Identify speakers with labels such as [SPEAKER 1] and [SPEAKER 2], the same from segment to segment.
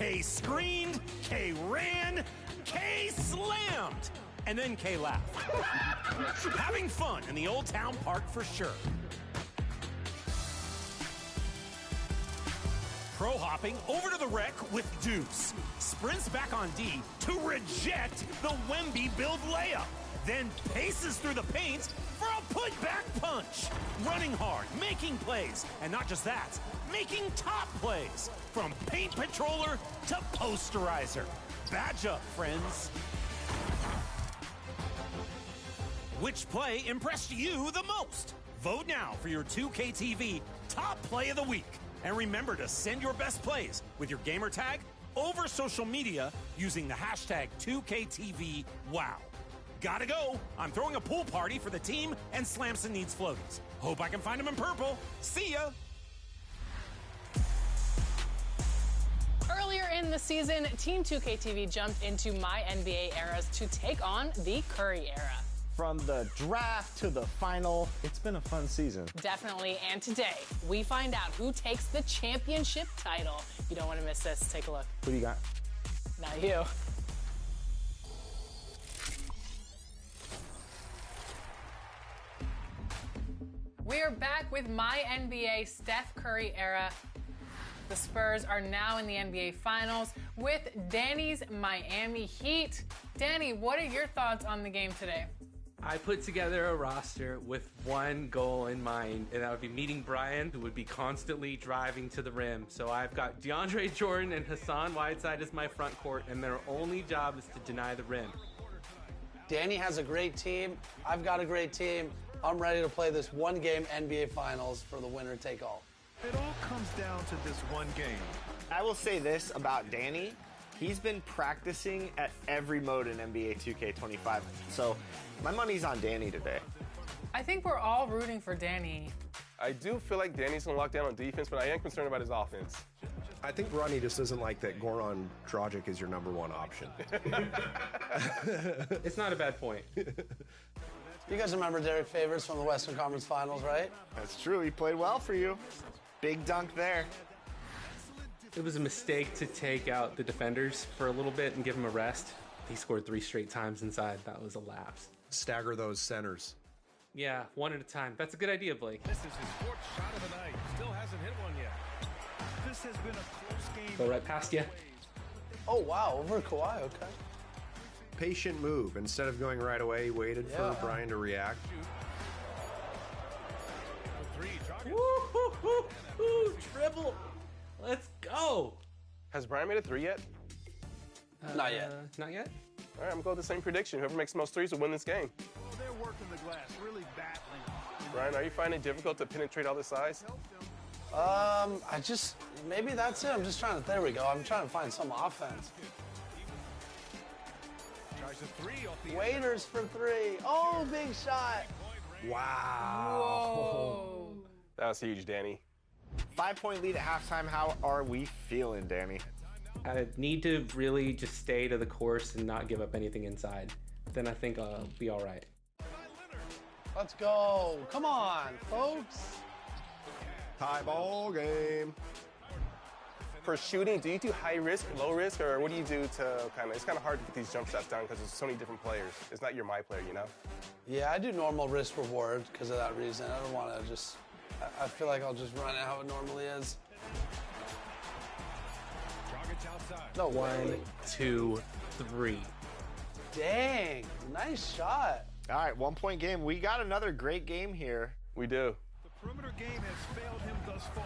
[SPEAKER 1] K screened, K ran, K slammed, and then K laughed. Having fun in the Old Town Park for sure. Pro hopping over to the wreck with Deuce. Sprints back on D to reject the Wemby build layup. Then paces through the paint for a putback punch. Running hard, making plays, and not just that, making top plays. From paint patroller to posterizer. Badge up, friends. Which play impressed you the most? Vote now for your 2KTV Top Play of the Week. And remember to send your best plays with your gamer tag over social media using the hashtag 2KTVWow. Gotta go. I'm throwing a pool party for the team, and Slamson needs floaties. Hope I can find them in purple. See ya.
[SPEAKER 2] Earlier in the season, Team 2KTV jumped into my NBA eras to take on the Curry era.
[SPEAKER 3] From the draft to the final, it's been a fun season.
[SPEAKER 2] Definitely, and today, we find out who takes the championship title. You don't want to miss this. Take a look.
[SPEAKER 3] Who do you got?
[SPEAKER 2] Not you. We're back with my NBA Steph Curry era. The Spurs are now in the NBA Finals with Danny's Miami Heat. Danny, what are your thoughts on the game today?
[SPEAKER 4] I put together a roster with one goal in mind, and that would be meeting Brian, who would be constantly driving to the rim. So I've got DeAndre Jordan and Hassan Whiteside as my front court, and their only job is to deny the rim.
[SPEAKER 5] Danny has a great team. I've got a great team. I'm ready to play this one-game NBA Finals for the winner take all.
[SPEAKER 6] It all comes down to this one game.
[SPEAKER 3] I will say this about Danny. He's been practicing at every mode in NBA 2K25. So my money's on Danny today.
[SPEAKER 2] I think we're all rooting for Danny.
[SPEAKER 7] I do feel like Danny's going to lock down on defense, but I am concerned about his offense.
[SPEAKER 6] I think Ronnie just doesn't like that Goran Dragic is your #1 option.
[SPEAKER 4] It's not a bad point.
[SPEAKER 5] You guys remember Derek Favors from the Western Conference Finals, right?
[SPEAKER 3] That's true. He played well for you. Big dunk there.
[SPEAKER 4] It was a mistake to take out the defenders for a little bit and give them a rest. He scored 3 straight times inside. That was a lapse.
[SPEAKER 6] Stagger those centers.
[SPEAKER 4] Yeah, one at a time. That's a good idea, Blake.
[SPEAKER 8] This is his 4th shot of the night. Still hasn't hit one yet. This has been a close game.
[SPEAKER 4] Go right past you.
[SPEAKER 5] Oh, wow, over Kawhi, okay.
[SPEAKER 6] Patient move. Instead of going right away, he waited for Brian to react.
[SPEAKER 4] Woo-hoo-hoo-hoo, dribble. Let's go.
[SPEAKER 7] Has Brian made a 3 yet?
[SPEAKER 5] Not yet.
[SPEAKER 4] Not yet?
[SPEAKER 7] All right, I'm going to go with the same prediction. Whoever makes the most threes will win this game.
[SPEAKER 8] Well, they're working the glass, really battling.
[SPEAKER 7] Brian, are you finding it difficult to penetrate all this size?
[SPEAKER 5] Maybe that's it. I'm just trying to, there we go. I'm trying to find some offense.
[SPEAKER 8] Tries a 3 off the
[SPEAKER 5] Waiters for 3. Oh, big shot.
[SPEAKER 6] Wow.
[SPEAKER 2] Whoa.
[SPEAKER 7] That was huge, Danny.
[SPEAKER 3] 5-point lead at halftime. How are we feeling, Danny?
[SPEAKER 4] I need to really just stay to the course and not give up anything inside. Then I think I'll be all right.
[SPEAKER 5] Let's go. Come on, folks.
[SPEAKER 6] Tie ball game.
[SPEAKER 7] For shooting, do you do high risk, low risk, or what do you do to it's kind of hard to get these jump shots done because there's so many different players. It's not your my player, you know?
[SPEAKER 5] Yeah, I do normal risk reward because of that reason. I don't want to just, I feel like I'll just run it how it normally is. No way.
[SPEAKER 4] 1, 2, 3.
[SPEAKER 5] Dang, nice shot.
[SPEAKER 3] All right, 1-point game. We got another great game here.
[SPEAKER 7] We do.
[SPEAKER 8] The perimeter game has failed him thus far.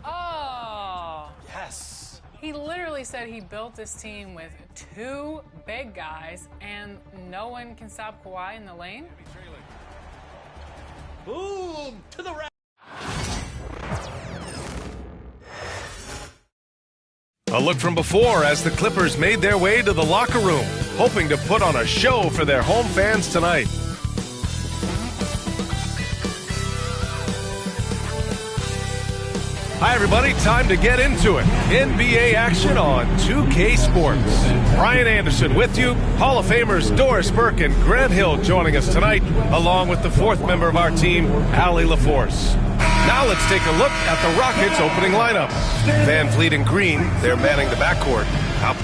[SPEAKER 2] Oh.
[SPEAKER 5] Yes.
[SPEAKER 2] He literally said he built this team with 2 big guys and no one can stop Kawhi in the lane?
[SPEAKER 4] Boom! To the right.
[SPEAKER 8] A look from before as the Clippers made their way to the locker room, hoping to put on a show for their home fans tonight. Hi, everybody. Time to get into it. NBA action on 2K Sports. Brian Anderson with you. Hall of Famers Doris Burke and Grant Hill joining us tonight, along with the 4th member of our team, Allie LaForce. Now let's take a look at the Rockets' opening lineup. Van Vliet and Green, they're manning the backcourt. Out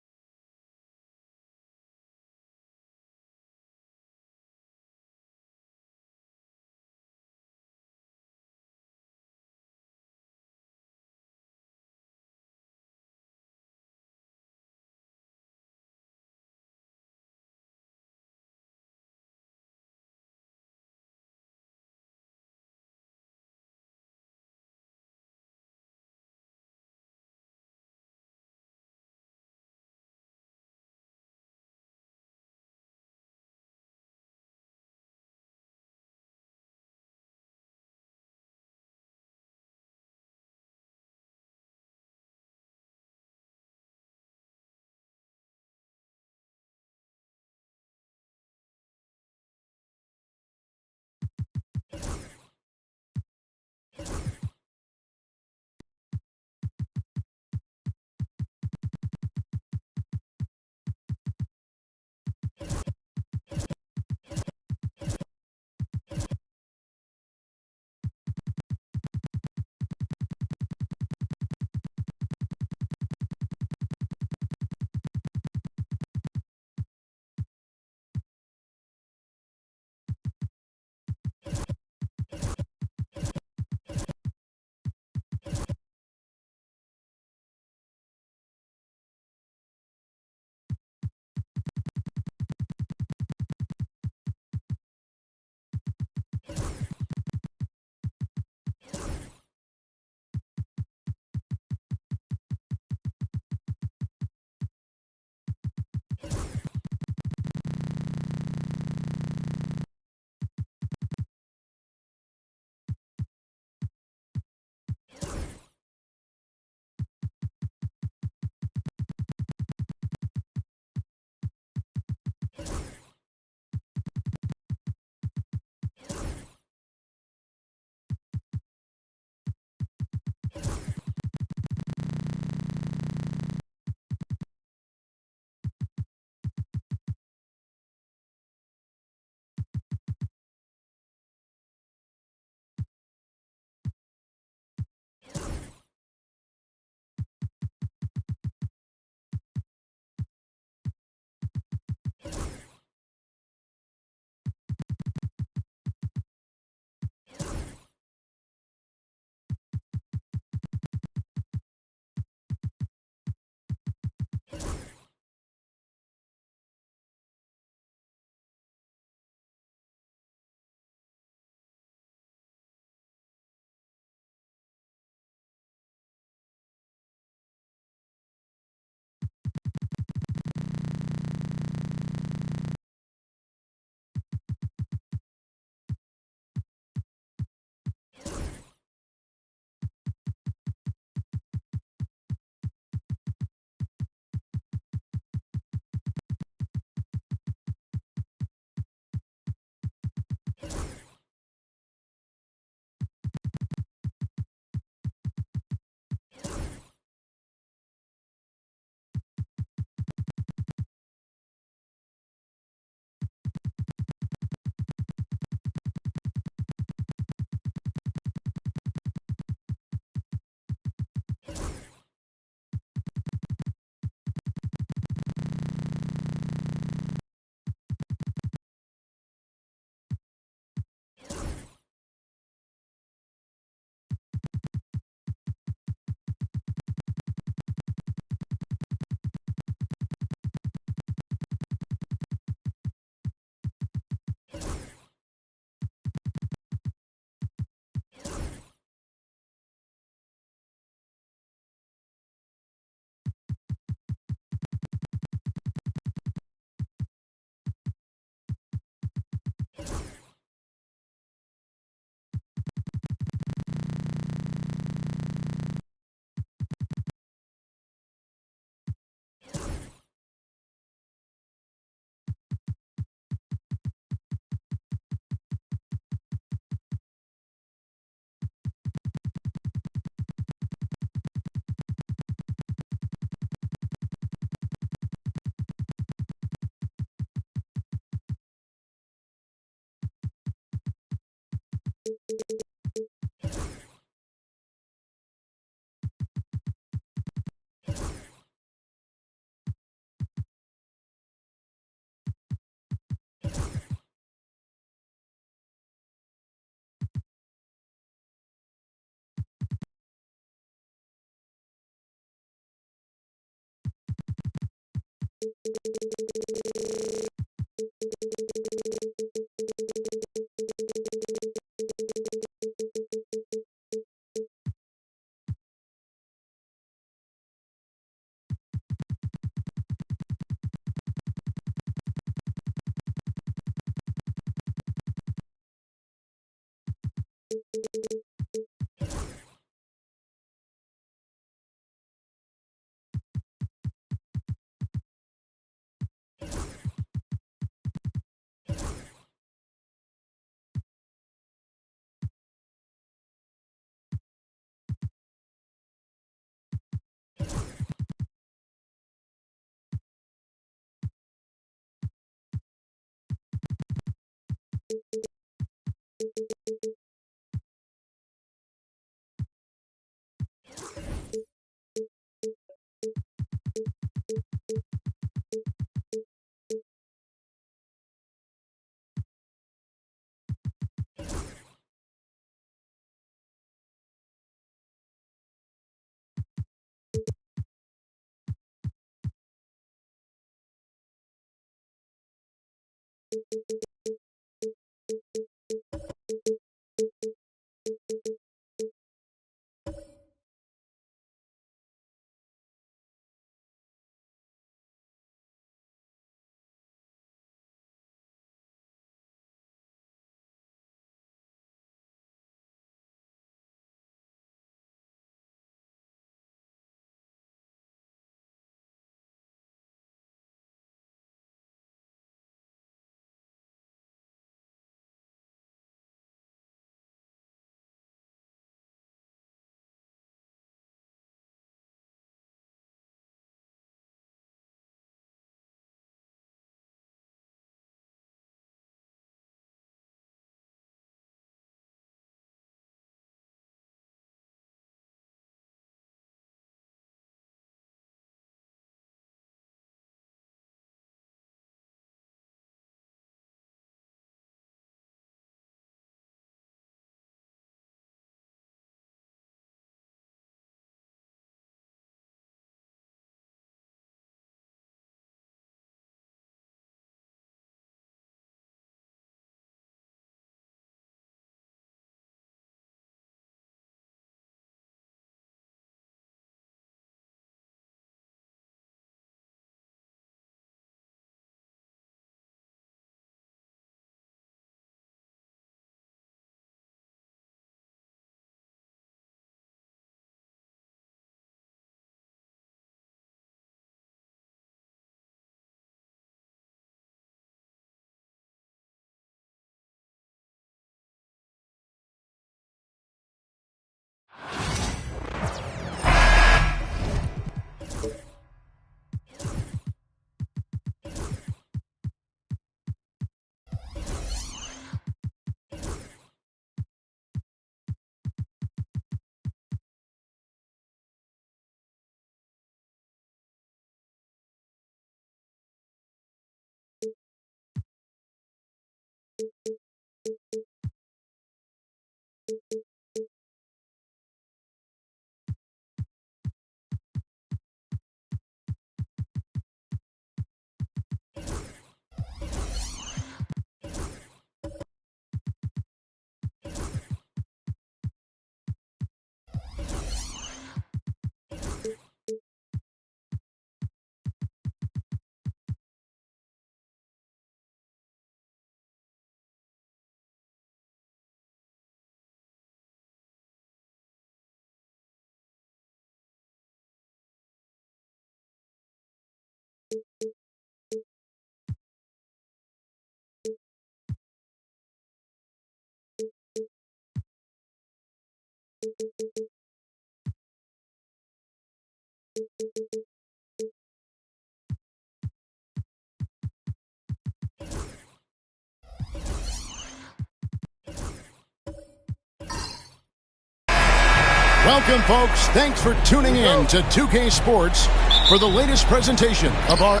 [SPEAKER 9] Welcome, folks. Thanks for tuning in to 2K Sports for the latest presentation of our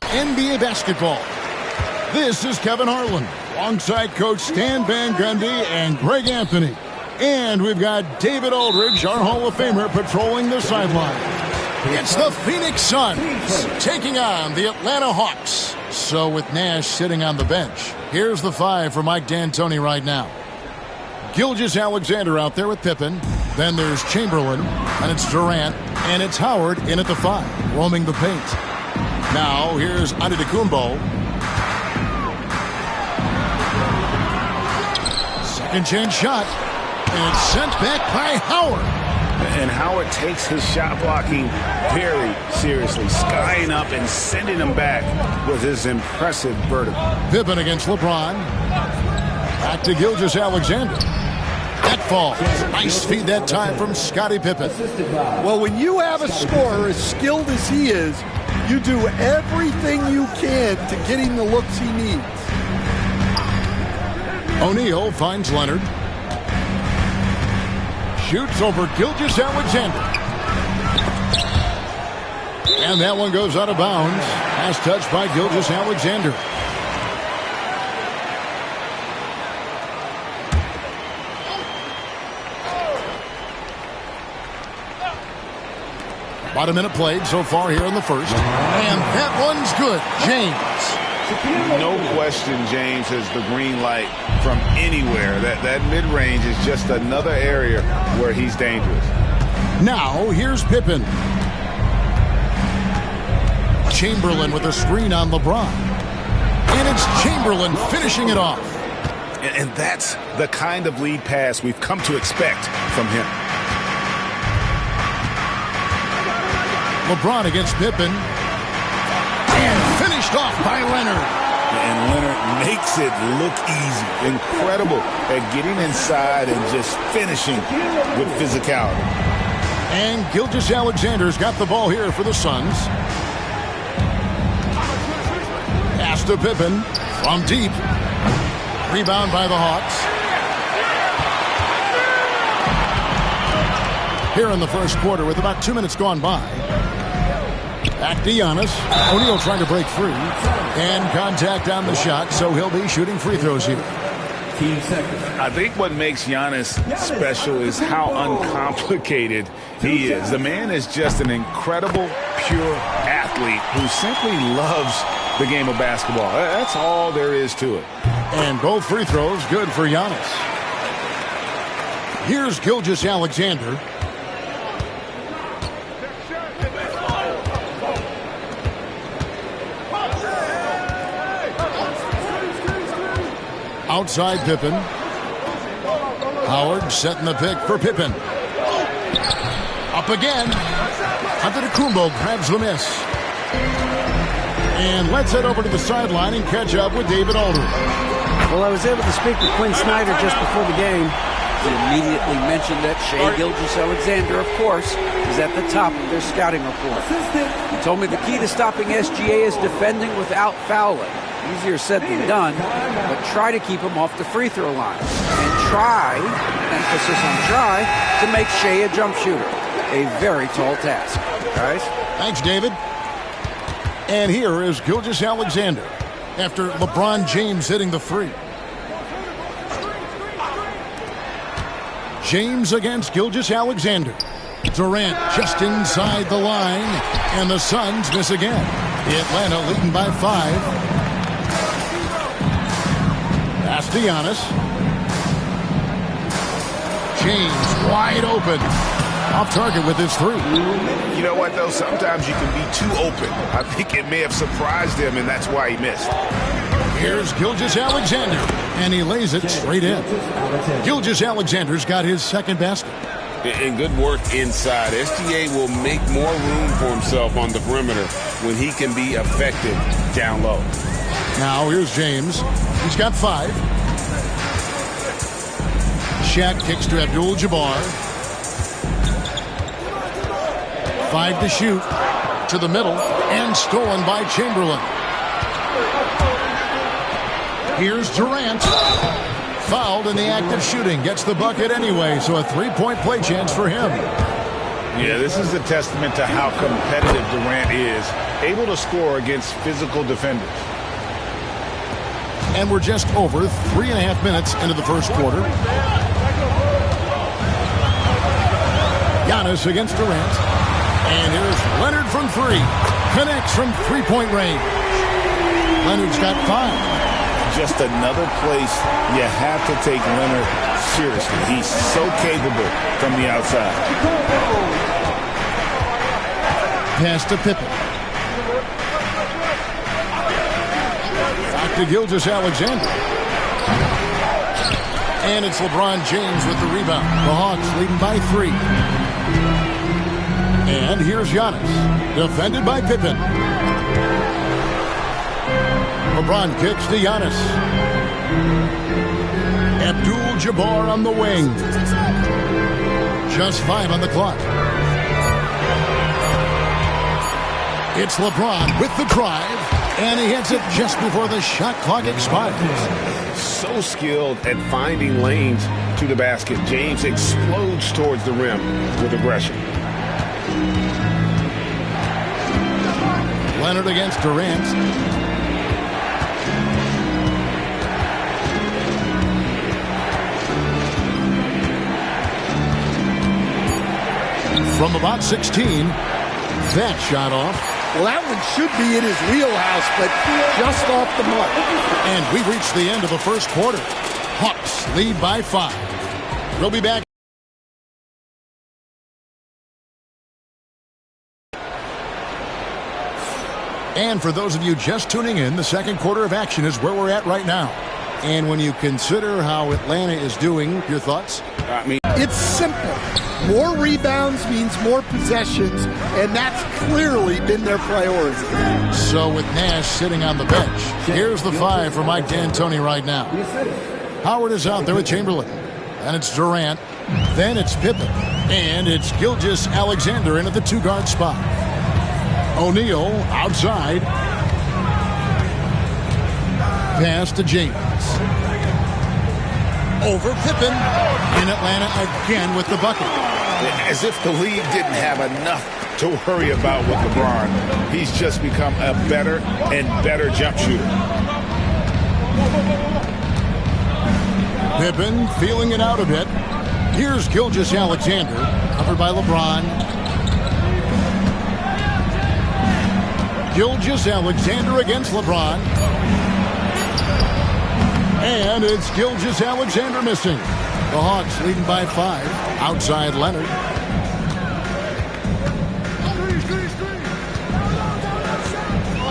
[SPEAKER 9] NBA basketball. This is Kevin Harlan, alongside Coach Stan Van Gundy and Greg Anthony. And we've got David Aldridge, our Hall of Famer, patrolling the sideline. It's the Phoenix Suns taking on the Atlanta Hawks. So with Nash sitting on the bench, here's the 5 for Mike D'Antoni right now. Gilgeous-Alexander out there with Pippen. Then there's Chamberlain, and it's Durant, and it's Howard in at the 5, roaming the paint. Now here's Antetokounmpo. Second chance shot, and it's sent back by Howard.
[SPEAKER 10] And Howard takes his shot blocking very seriously, skying up and sending him back with his impressive vertical.
[SPEAKER 9] Pippen against LeBron. Back to Gilgeous-Alexander. That falls. Nice feed that time from Scottie Pippen.
[SPEAKER 11] Well, when you have a scorer as skilled as he is, you do everything you can to get him the looks he needs.
[SPEAKER 9] O'Neal finds Leonard. Shoots over Gilgeous-Alexander. And that one goes out of bounds. Pass touched by Gilgeous-Alexander. About a minute played so far here in the first. And that one's good. James.
[SPEAKER 10] No question James has the green light from anywhere. That mid-range is just another area where he's dangerous.
[SPEAKER 9] Now here's Pippen. Chamberlain with a screen on LeBron. And it's Chamberlain finishing it off.
[SPEAKER 10] And that's the kind of lead pass we've come to expect from him.
[SPEAKER 9] LeBron against Pippen. And finished off by Leonard.
[SPEAKER 10] And Leonard makes it look easy. Incredible at getting inside and just finishing with physicality.
[SPEAKER 9] And Gilgeous-Alexander's got the ball here for the Suns. Pass to Pippen from deep. Rebound by the Hawks. Here in the first quarter with about 2 minutes gone by. Back to Giannis. O'Neal trying to break free. And contact on the shot, so he'll be shooting free throws here.
[SPEAKER 10] I think what makes Giannis special is how uncomplicated he is. The man is just an incredible, pure athlete who simply loves the game of basketball. That's all there is to it.
[SPEAKER 9] And both free throws good for Giannis. Here's Gilgeous-Alexander. Outside Pippen. Howard setting the pick for Pippen. Up again. Antetokounmpo grabs the miss. And let's head over to the sideline and catch up with David Aldridge.
[SPEAKER 12] Well, I was able to speak with Quinn Snyder just before the game. He immediately mentioned that Shai Gilgeous-Alexander, of course, is at the top of their scouting report. He told me the key to stopping SGA is defending without fouling. Easier said than done, but try to keep him off the free throw line. And try, emphasis on try, to make Shai a jump shooter. A very tall task. Guys?
[SPEAKER 9] Thanks, David. And here is Gilgeous-Alexander after LeBron James hitting the three. James against Gilgeous-Alexander. Durant just inside the line, and the Suns miss again. Atlanta leading by 5. Pass to Giannis. James wide open. Off target with his three.
[SPEAKER 10] You know what, though? Sometimes you can be too open. I think it may have surprised him, and that's why he missed.
[SPEAKER 9] Here's Gilgeous-Alexander, and he lays it straight in. Gilgeous-Alexander's got his second basket.
[SPEAKER 10] And good work inside. SGA will make more room for himself on the perimeter when he can be effective down low.
[SPEAKER 9] Now here's James. He's got 5. Shaq kicks to Abdul-Jabbar. 5 to shoot. To the middle, and stolen by Chamberlain. Here's Durant. Fouled in the act of shooting. Gets the bucket anyway, so a 3-point play chance for him.
[SPEAKER 10] Yeah, this is a testament to how competitive Durant is. Able to score against physical defenders.
[SPEAKER 9] And we're just over 3.5 minutes into the first quarter. Giannis against Durant. And here's Leonard from 3. Connects from 3-point range. Leonard's got 5.
[SPEAKER 10] Just another place you have to take Leonard seriously. He's so capable from the outside.
[SPEAKER 9] Pass to Pippen. Back to Gilgeous-Alexander. And it's LeBron James with the rebound. The Hawks leading by 3. And here's Giannis. Defended by Pippen. LeBron kicks to Giannis. Abdul-Jabbar on the wing. Just 5 on the clock. It's LeBron with the drive. And he hits it just before the shot clock expires.
[SPEAKER 10] So skilled at finding lanes to the basket. James explodes towards the rim with aggression.
[SPEAKER 9] Leonard against Durant. From about 16, that shot off.
[SPEAKER 11] Well, that one should be in his wheelhouse, but just off the mark.
[SPEAKER 9] And we've reached the end of the first quarter. Hawks lead by 5. We'll be back. And for those of you just tuning in, the second quarter of action is where we're at right now. And when you consider how Atlanta is doing, your thoughts?
[SPEAKER 11] It's simple. More rebounds means more possessions, and that's clearly been their priority.
[SPEAKER 9] So with Nash sitting on the bench, here's the 5 for Mike D'Antoni right now. Howard is out there with Chamberlain. And it's Durant. Then it's Pippen. And it's Gilgeous-Alexander in at the 2-guard spot. O'Neal outside. Pass to James. Over Pippen. In Atlanta again with the bucket.
[SPEAKER 10] As if the league didn't have enough to worry about with LeBron. He's just become a better and better jump shooter.
[SPEAKER 9] Pippen feeling it out a bit. Here's Gilgeous-Alexander. Covered by LeBron. Gilgeous-Alexander against LeBron. And it's Gilgeous-Alexander missing. The Hawks leading by 5. Outside Leonard.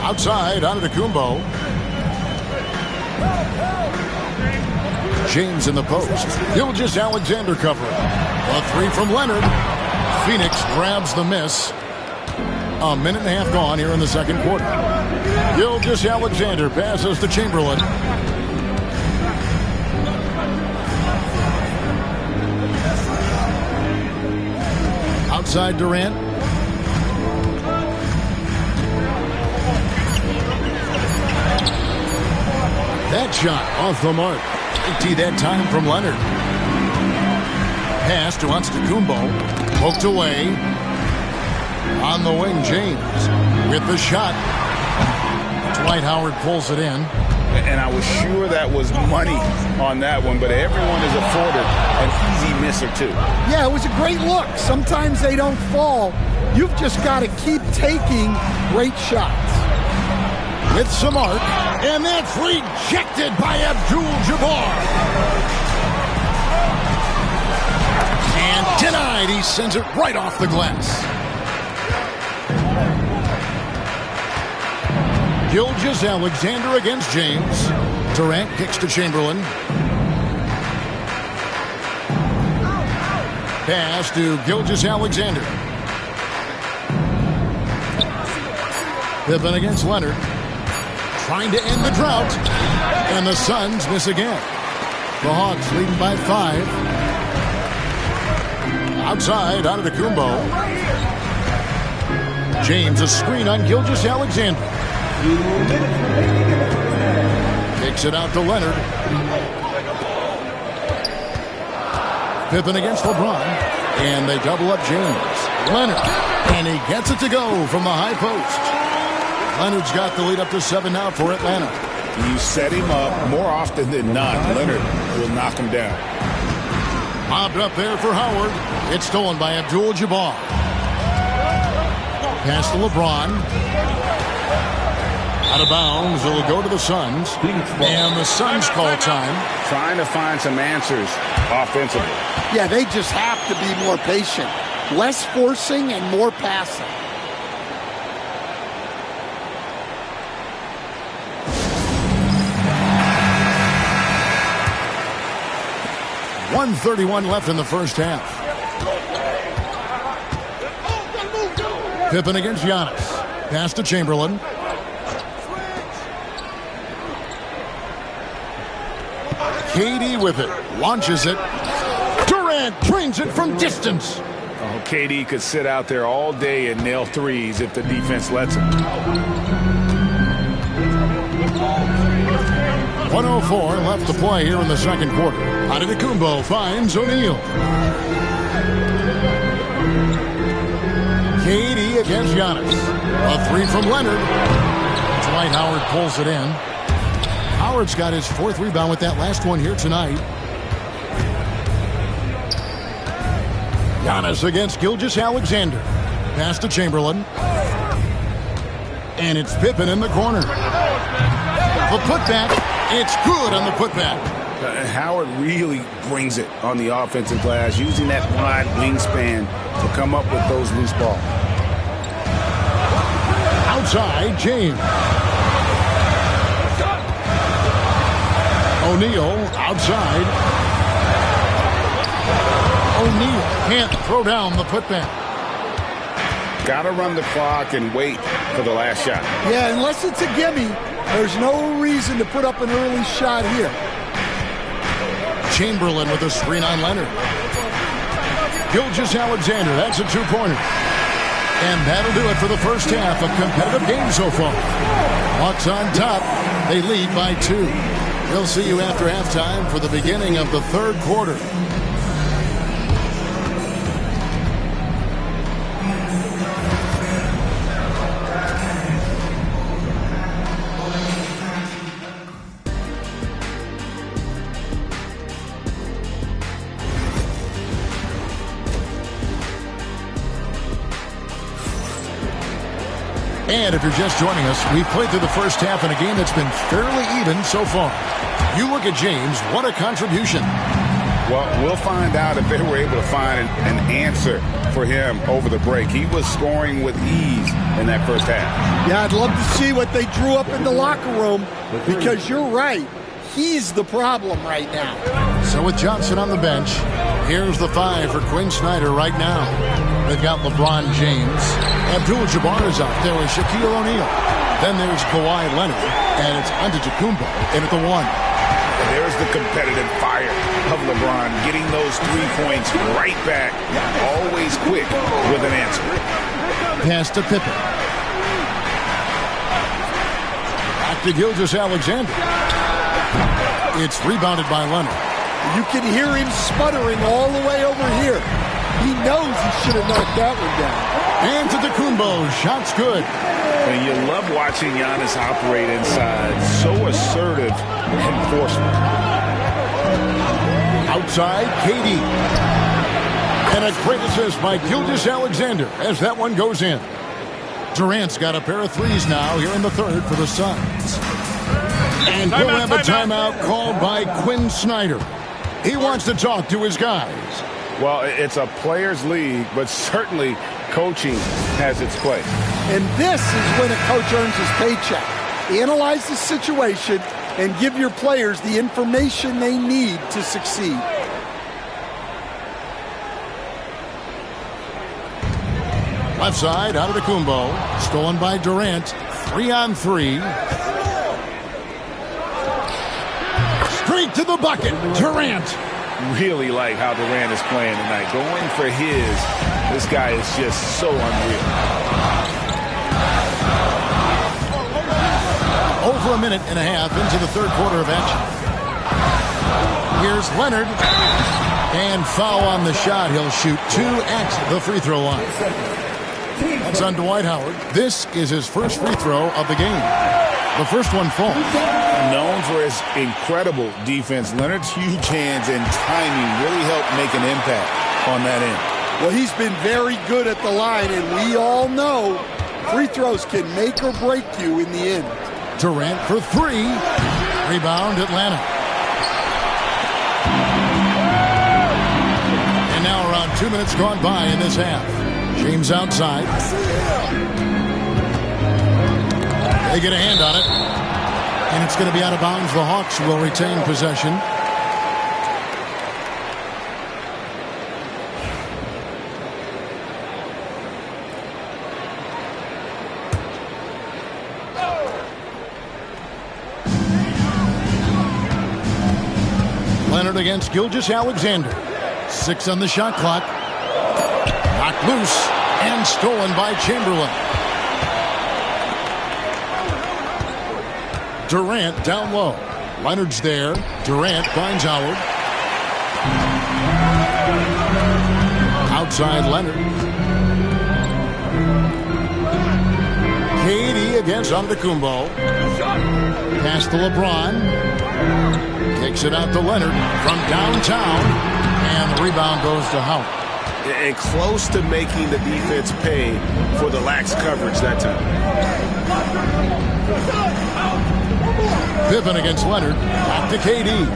[SPEAKER 9] Outside Antetokounmpo. James in the post. Gilgeous-Alexander covering. A 3 from Leonard. Phoenix grabs the miss. A minute and a half gone here in the second quarter. Gilgeous-Alexander passes to Chamberlain. Outside Durant. That shot off the mark. 80 that time from Leonard. Pass to Antetokounmpo. Poked away. On the wing, James with the shot. Dwight Howard pulls it in.
[SPEAKER 10] And I was sure that was money on that one, but everyone is afforded an easy miss or two.
[SPEAKER 11] Yeah, it was a great look. Sometimes they don't fall. You've just got to keep taking great shots.
[SPEAKER 9] With some arc, and that's rejected by Abdul-Jabbar. And denied. He sends it right off the glass. Gilgeous-Alexander against James. Durant kicks to Chamberlain. Pass to Gilgeous-Alexander. Pippen against Leonard. Trying to end the drought. And the Suns miss again. The Hawks leading by 5. Outside, Antetokounmpo. James, a screen on Gilgeous-Alexander. Takes it out to Leonard. Pippen against LeBron. And they double up James. Leonard. And he gets it to go from the high post. Leonard's got the lead up to 7 now for Atlanta.
[SPEAKER 10] You set him up more often than not. Leonard will knock him down.
[SPEAKER 9] Mobbed up there for Howard. It's stolen by Abdul-Jabbar. Pass to LeBron. Out of bounds. It'll go to the Suns. And the Suns call time.
[SPEAKER 10] Trying to find some answers offensively.
[SPEAKER 11] Yeah, they just have to be more patient. Less forcing and more passing.
[SPEAKER 9] .131 left in the first half. Pippen against Giannis. Pass to Chamberlain. KD with it. Launches it. Durant drains it from distance.
[SPEAKER 10] Oh, KD could sit out there all day and nail threes if the defense lets him.
[SPEAKER 9] 104 left to play here in the second quarter. Antetokounmpo finds O'Neal. KD against Giannis. A three from Leonard. Dwight Howard pulls it in. Howard's got his 4th rebound with that last one here tonight. Giannis against Gilgeous-Alexander. Pass to Chamberlain. And it's Pippen in the corner. The putback. It's good on the putback.
[SPEAKER 10] Howard really brings it on the offensive glass, using that wide wingspan to come up with those loose balls.
[SPEAKER 9] Outside, James. O'Neal outside. O'Neal can't throw down the putback.
[SPEAKER 10] Got to run the clock and wait for the last shot.
[SPEAKER 11] Yeah, unless it's a gimme, there's no reason to put up an early shot here.
[SPEAKER 9] Chamberlain with a screen on Leonard. Gilgeous-Alexander, that's a 2-pointer. And that'll do it for the first half. A competitive game so far. Hawks on top. They lead by 2. We'll see you after halftime for the beginning of the third quarter. And if you're just joining us, we've played through the first half in a game that's been fairly even so far. You look at James, what a contribution.
[SPEAKER 10] Well, we'll find out if they were able to find an answer for him over the break. He was scoring with ease in that first half.
[SPEAKER 11] Yeah, I'd love to see what they drew up in the locker room, because you're right. He's the problem right now.
[SPEAKER 9] So with Johnson on the bench, here's the 5 for Quinn Snyder right now. They've got LeBron James. Abdul-Jabbar is out. There is Shaquille O'Neal. Then there's Kawhi Leonard. And it's Antetokounmpo in at the 1.
[SPEAKER 10] And there's the competitive fire of LeBron, getting those 3 points right back. Always quick with an answer.
[SPEAKER 9] Pass to Pippen. Back to Gilgeous-Alexander. It's rebounded by Leonard.
[SPEAKER 11] You can hear him sputtering all the way over here. He knows he should have knocked that one down.
[SPEAKER 9] Antetokounmpo, shot's good.
[SPEAKER 10] And you love watching Giannis operate inside. So assertive and forceful.
[SPEAKER 9] Outside, KD. And a great assist by Gilgeous-Alexander as that one goes in. Durant's got a pair of threes now here in the third for the Suns. And we'll have a timeout called by Quinn Snyder. He wants to talk to his guys.
[SPEAKER 10] Well, it's a players' league, but certainly coaching has its place.
[SPEAKER 11] And this is when a coach earns his paycheck. Analyze the situation and give your players the information they need to succeed.
[SPEAKER 9] Left side, Antetokounmpo. Stolen by Durant. 3-on-3. Straight to the bucket. Durant.
[SPEAKER 10] really like how Durant is playing tonight. Going for this guy is just so unreal.
[SPEAKER 9] Over a minute and a half into the third quarter of action. Here's Leonard. And foul on the shot. He'll shoot 2 at the free throw line. That's on Dwight Howard. This is his first free throw of the game. The first one falls.
[SPEAKER 10] Known for his incredible defense, Leonard's huge hands and timing really helped make an impact on that end.
[SPEAKER 11] Well, he's been very good at the line, and we all know free throws can make or break you in the end.
[SPEAKER 9] Durant for 3. Rebound Atlanta. And now around 2 minutes gone by in this half. James outside. They get a hand on it. And it's going to be out of bounds. The Hawks will retain possession. Leonard against Gilgeous-Alexander. 6 on the shot clock. Knocked loose and stolen by Chamberlain. Durant down low. Leonard's there. Durant finds Howard. Outside Leonard. KD against Antetokounmpo. Pass to LeBron. Takes it out to Leonard from downtown. And the rebound goes to Howard.
[SPEAKER 6] And close to making the defense pay for the lax coverage that time.
[SPEAKER 9] Pippen against Leonard. Back to KD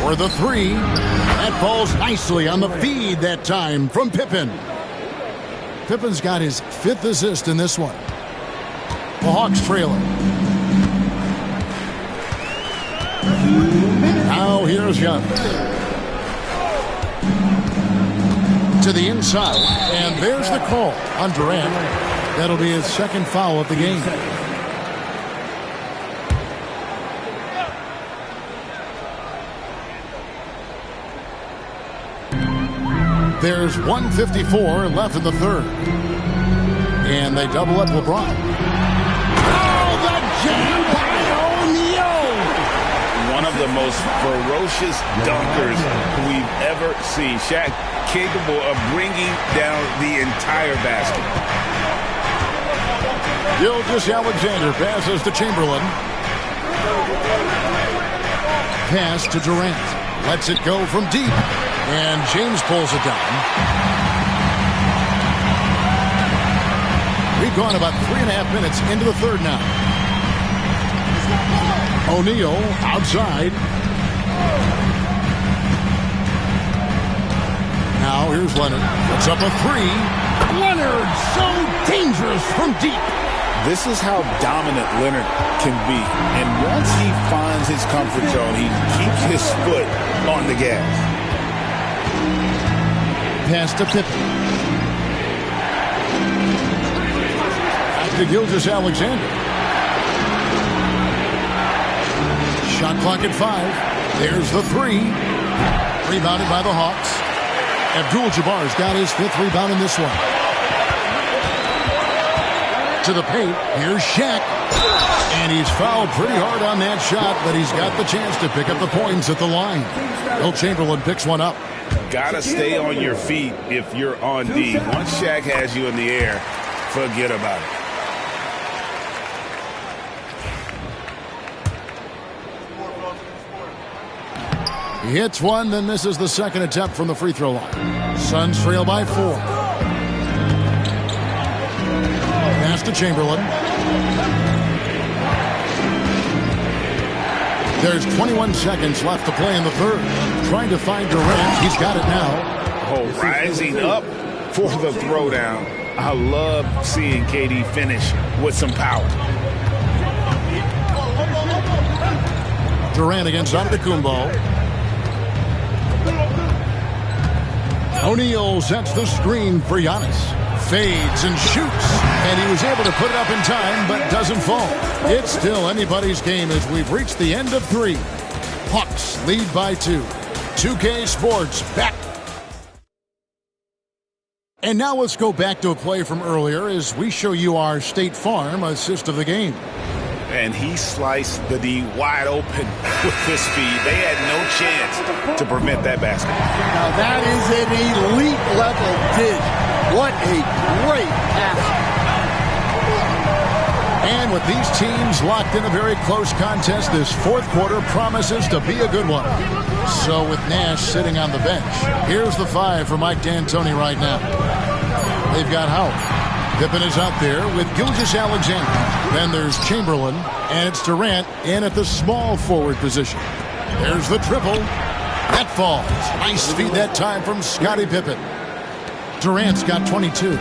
[SPEAKER 9] for the 3. That falls nicely on the feed that time from Pippen. Pippen's got his 5th assist in this one. The Hawks trailing. Now here's Young. To the inside, and there's the call on Durant. That'll be his 2nd foul of the game. There's 1:54 left in the third. And they double up LeBron. Oh, the jam by O'Neal!
[SPEAKER 10] One of the most ferocious dunkers we've ever seen. Shaq capable of bringing down the entire basket.
[SPEAKER 9] Gilgeous-Alexander passes to Chamberlain. Pass to Durant. Lets it go from deep. And James pulls it down. We've gone about 3.5 minutes into the third now. O'Neal outside. Now here's Leonard. Puts up a 3. Leonard so dangerous from deep.
[SPEAKER 10] This is how dominant Leonard can be. And once he finds his comfort zone, he keeps his foot on the gas.
[SPEAKER 9] Pass to Pippen. Back to Gilgeous-Alexander. Shot clock at 5. There's the 3. Rebounded by the Hawks. Abdul-Jabbar's got his 5th rebound in this one. To the paint. Here's Shaq. And he's fouled pretty hard on that shot, but he's got the chance to pick up the points at the line. Will Chamberlain picks one up.
[SPEAKER 10] Gotta stay on your feet if you're on D. Once Shaq has you in the air, forget about it.
[SPEAKER 9] He hits one, then misses the 2nd attempt from the free throw line. Suns trail by 4. Pass to Chamberlain. There's 21 seconds left to play in the third. Trying to find Durant. He's got it now.
[SPEAKER 10] Oh, rising up for the throwdown. I love seeing KD finish with some power.
[SPEAKER 9] Durant against Antetokounmpo. O'Neal sets the screen for Giannis. Fades and shoots. And he was able to put it up in time, but doesn't fall. It's still anybody's game as we've reached the end of 3. Hawks lead by 2. 2K Sports back. And now let's go back to a play from earlier as we show you our State Farm assist of the game.
[SPEAKER 10] And he sliced the D wide open with his speed. They had no chance to prevent that basket.
[SPEAKER 11] Now that is an elite level dig. What a great pass.
[SPEAKER 9] And with these teams locked in a very close contest, this fourth quarter promises to be a good one. So with Nash sitting on the bench, here's the 5 for Mike D'Antoni right now. They've got Howard. Pippen is out there with Gilgeous-Alexander. Then there's Chamberlain, and it's Durant in at the small forward position. There's the triple. That falls. Nice feed that time from Scottie Pippen. Durant's got 22.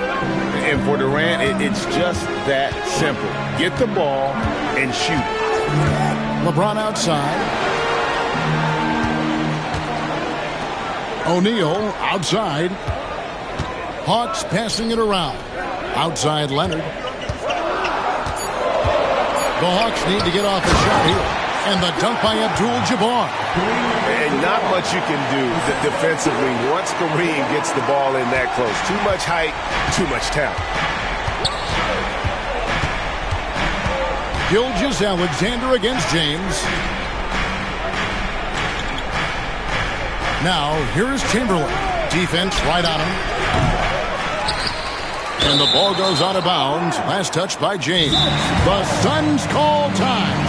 [SPEAKER 10] And for Durant, it's just that simple. Get the ball and shoot.
[SPEAKER 9] LeBron outside. O'Neal outside. Hawks passing it around. Outside Leonard. The Hawks need to get off a shot here. And the dunk by Abdul-Jabbar.
[SPEAKER 10] And not much you can do defensively once Kareem gets the ball in that close. Too much height, too much talent.
[SPEAKER 9] Gilgeous-Alexander against James. Now, here is Chamberlain. Defense right on him. And the ball goes out of bounds. Last touch by James. The Suns call time.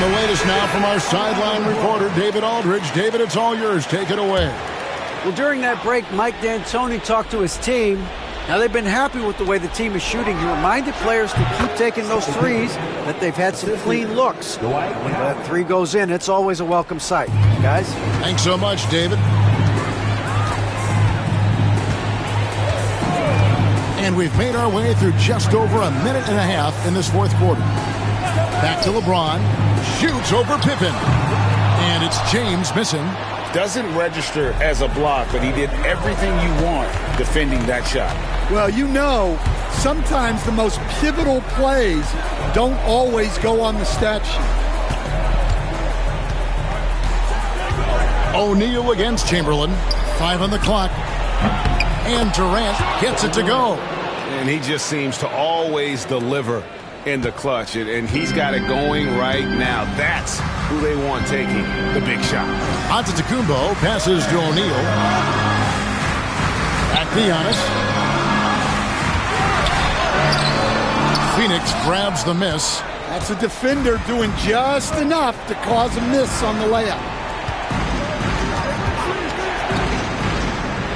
[SPEAKER 9] The latest now from our sideline reporter, David Aldridge. David, it's all yours. Take it away.
[SPEAKER 12] Well, during that break, Mike D'Antoni talked to his team. Now, they've been happy with the way the team is shooting. He reminded players to keep taking those threes, that they've had some clean looks. When that three goes in, it's always a welcome sight. Guys?
[SPEAKER 9] Thanks so much, David. And we've made our way through just over a minute and a half in this fourth quarter. Back to LeBron. Shoots over Pippen. And it's James missing.
[SPEAKER 10] Doesn't register as a block, but he did everything you want defending that shot.
[SPEAKER 11] Well, you know, sometimes the most pivotal plays don't always go on the stat sheet.
[SPEAKER 9] O'Neal against Chamberlain. 5 on the clock. And Durant gets it to go.
[SPEAKER 10] And he just seems to always deliver in the clutch, and he's got it going right now. That's who they want taking the big shot.
[SPEAKER 9] Antetokounmpo passes to O'Neal. Back to Giannis. Phoenix grabs the miss.
[SPEAKER 11] That's a defender doing just enough to cause a miss on the layup.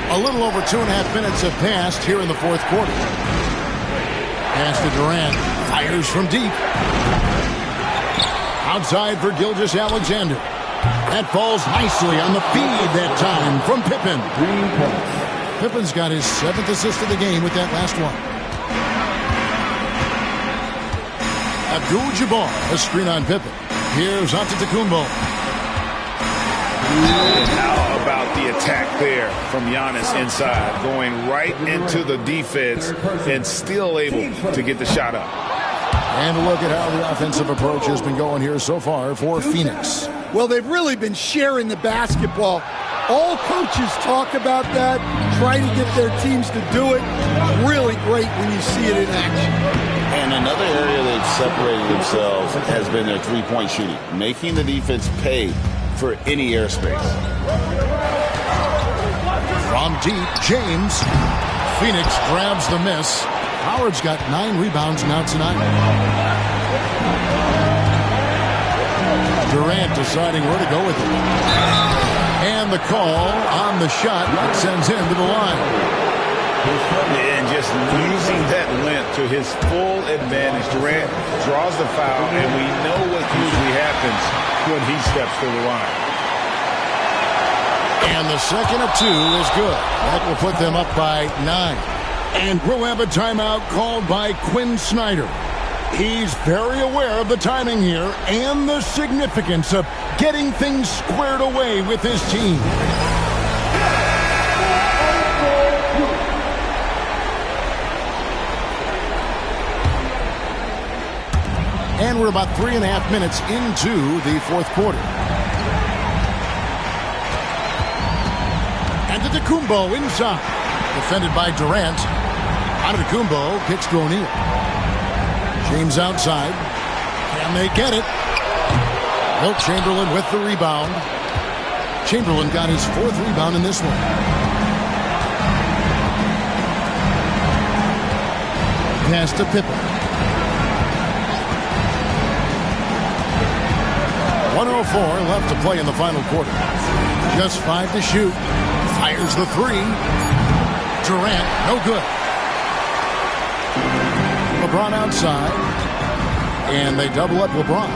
[SPEAKER 9] A little over 2.5 minutes have passed here in the fourth quarter. Pass to Durant. Fires from deep. Outside for Gilgeous-Alexander. That falls nicely on the feed that time from Pippen. Pippen's got his 7th assist of the game with that last one. Abdul-Jabbar, a screen on Pippen. Here's Antetokounmpo.
[SPEAKER 10] How about the attack there from Giannis inside, going right into the defense and still able to get the shot up.
[SPEAKER 9] And look at how the offensive approach has been going here so far for Phoenix.
[SPEAKER 11] Well, they've really been sharing the basketball. All coaches talk about that, try to get their teams to do it. Really great when you see it in action.
[SPEAKER 13] And another area they've separated themselves has been their three-point shooting, making the defense pay for any airspace.
[SPEAKER 9] From deep, James. Phoenix grabs the miss. Howard's got 9 rebounds now tonight. Durant deciding where to go with it. And the call on the shot that sends him to the line.
[SPEAKER 10] And just using that length to his full advantage. Durant draws the foul, and we know what usually happens when he steps to the line.
[SPEAKER 9] And the second of 2 is good. That will put them up by 9. And we'll have a timeout called by Quinn Snyder. He's very aware of the timing here and the significance of getting things squared away with his team. And we're about 3.5 minutes into the fourth quarter. And Antetokounmpo inside. Defended by Durant. Antetokounmpo kicks to O'Neal. James outside. Can they get it? Wilt Chamberlain with the rebound. Chamberlain got his 4th rebound in this one. Pass to Pippen. 104 left to play in the final quarter. Just 5 to shoot. Fires the 3. Durant, no good. LeBron outside. And they double up LeBron.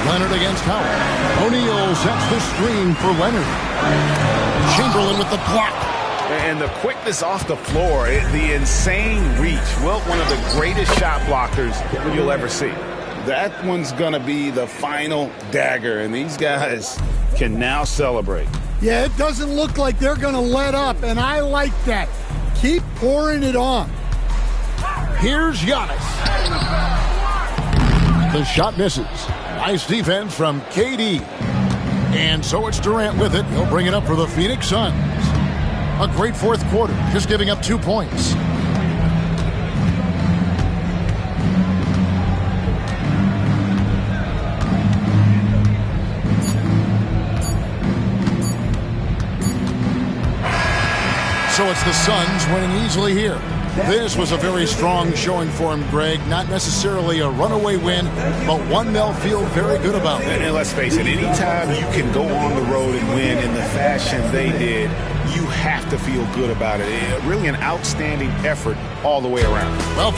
[SPEAKER 9] Leonard against Howard. O'Neal sets the screen for Leonard. Chamberlain with the block.
[SPEAKER 10] And the quickness off the floor, the insane reach. Wilt, one of the greatest shot blockers you'll ever see. That one's going to be the final dagger, and these guys can now celebrate.
[SPEAKER 11] Yeah, it doesn't look like they're going to let up, and I like that. Keep pouring it on.
[SPEAKER 9] Here's Giannis. The shot misses. Nice defense from KD. And so it's Durant with it. He'll bring it up for the Phoenix Suns. A great fourth quarter, just giving up 2 points. So it's the Suns winning easily here. This was a very strong showing for him, Greg. Not necessarily a runaway win, but one they'll feel very good about.
[SPEAKER 10] And let's face it, anytime you can go on the road and win in the fashion they did, you have to feel good about it. Really an outstanding effort all the way around.
[SPEAKER 9] Well,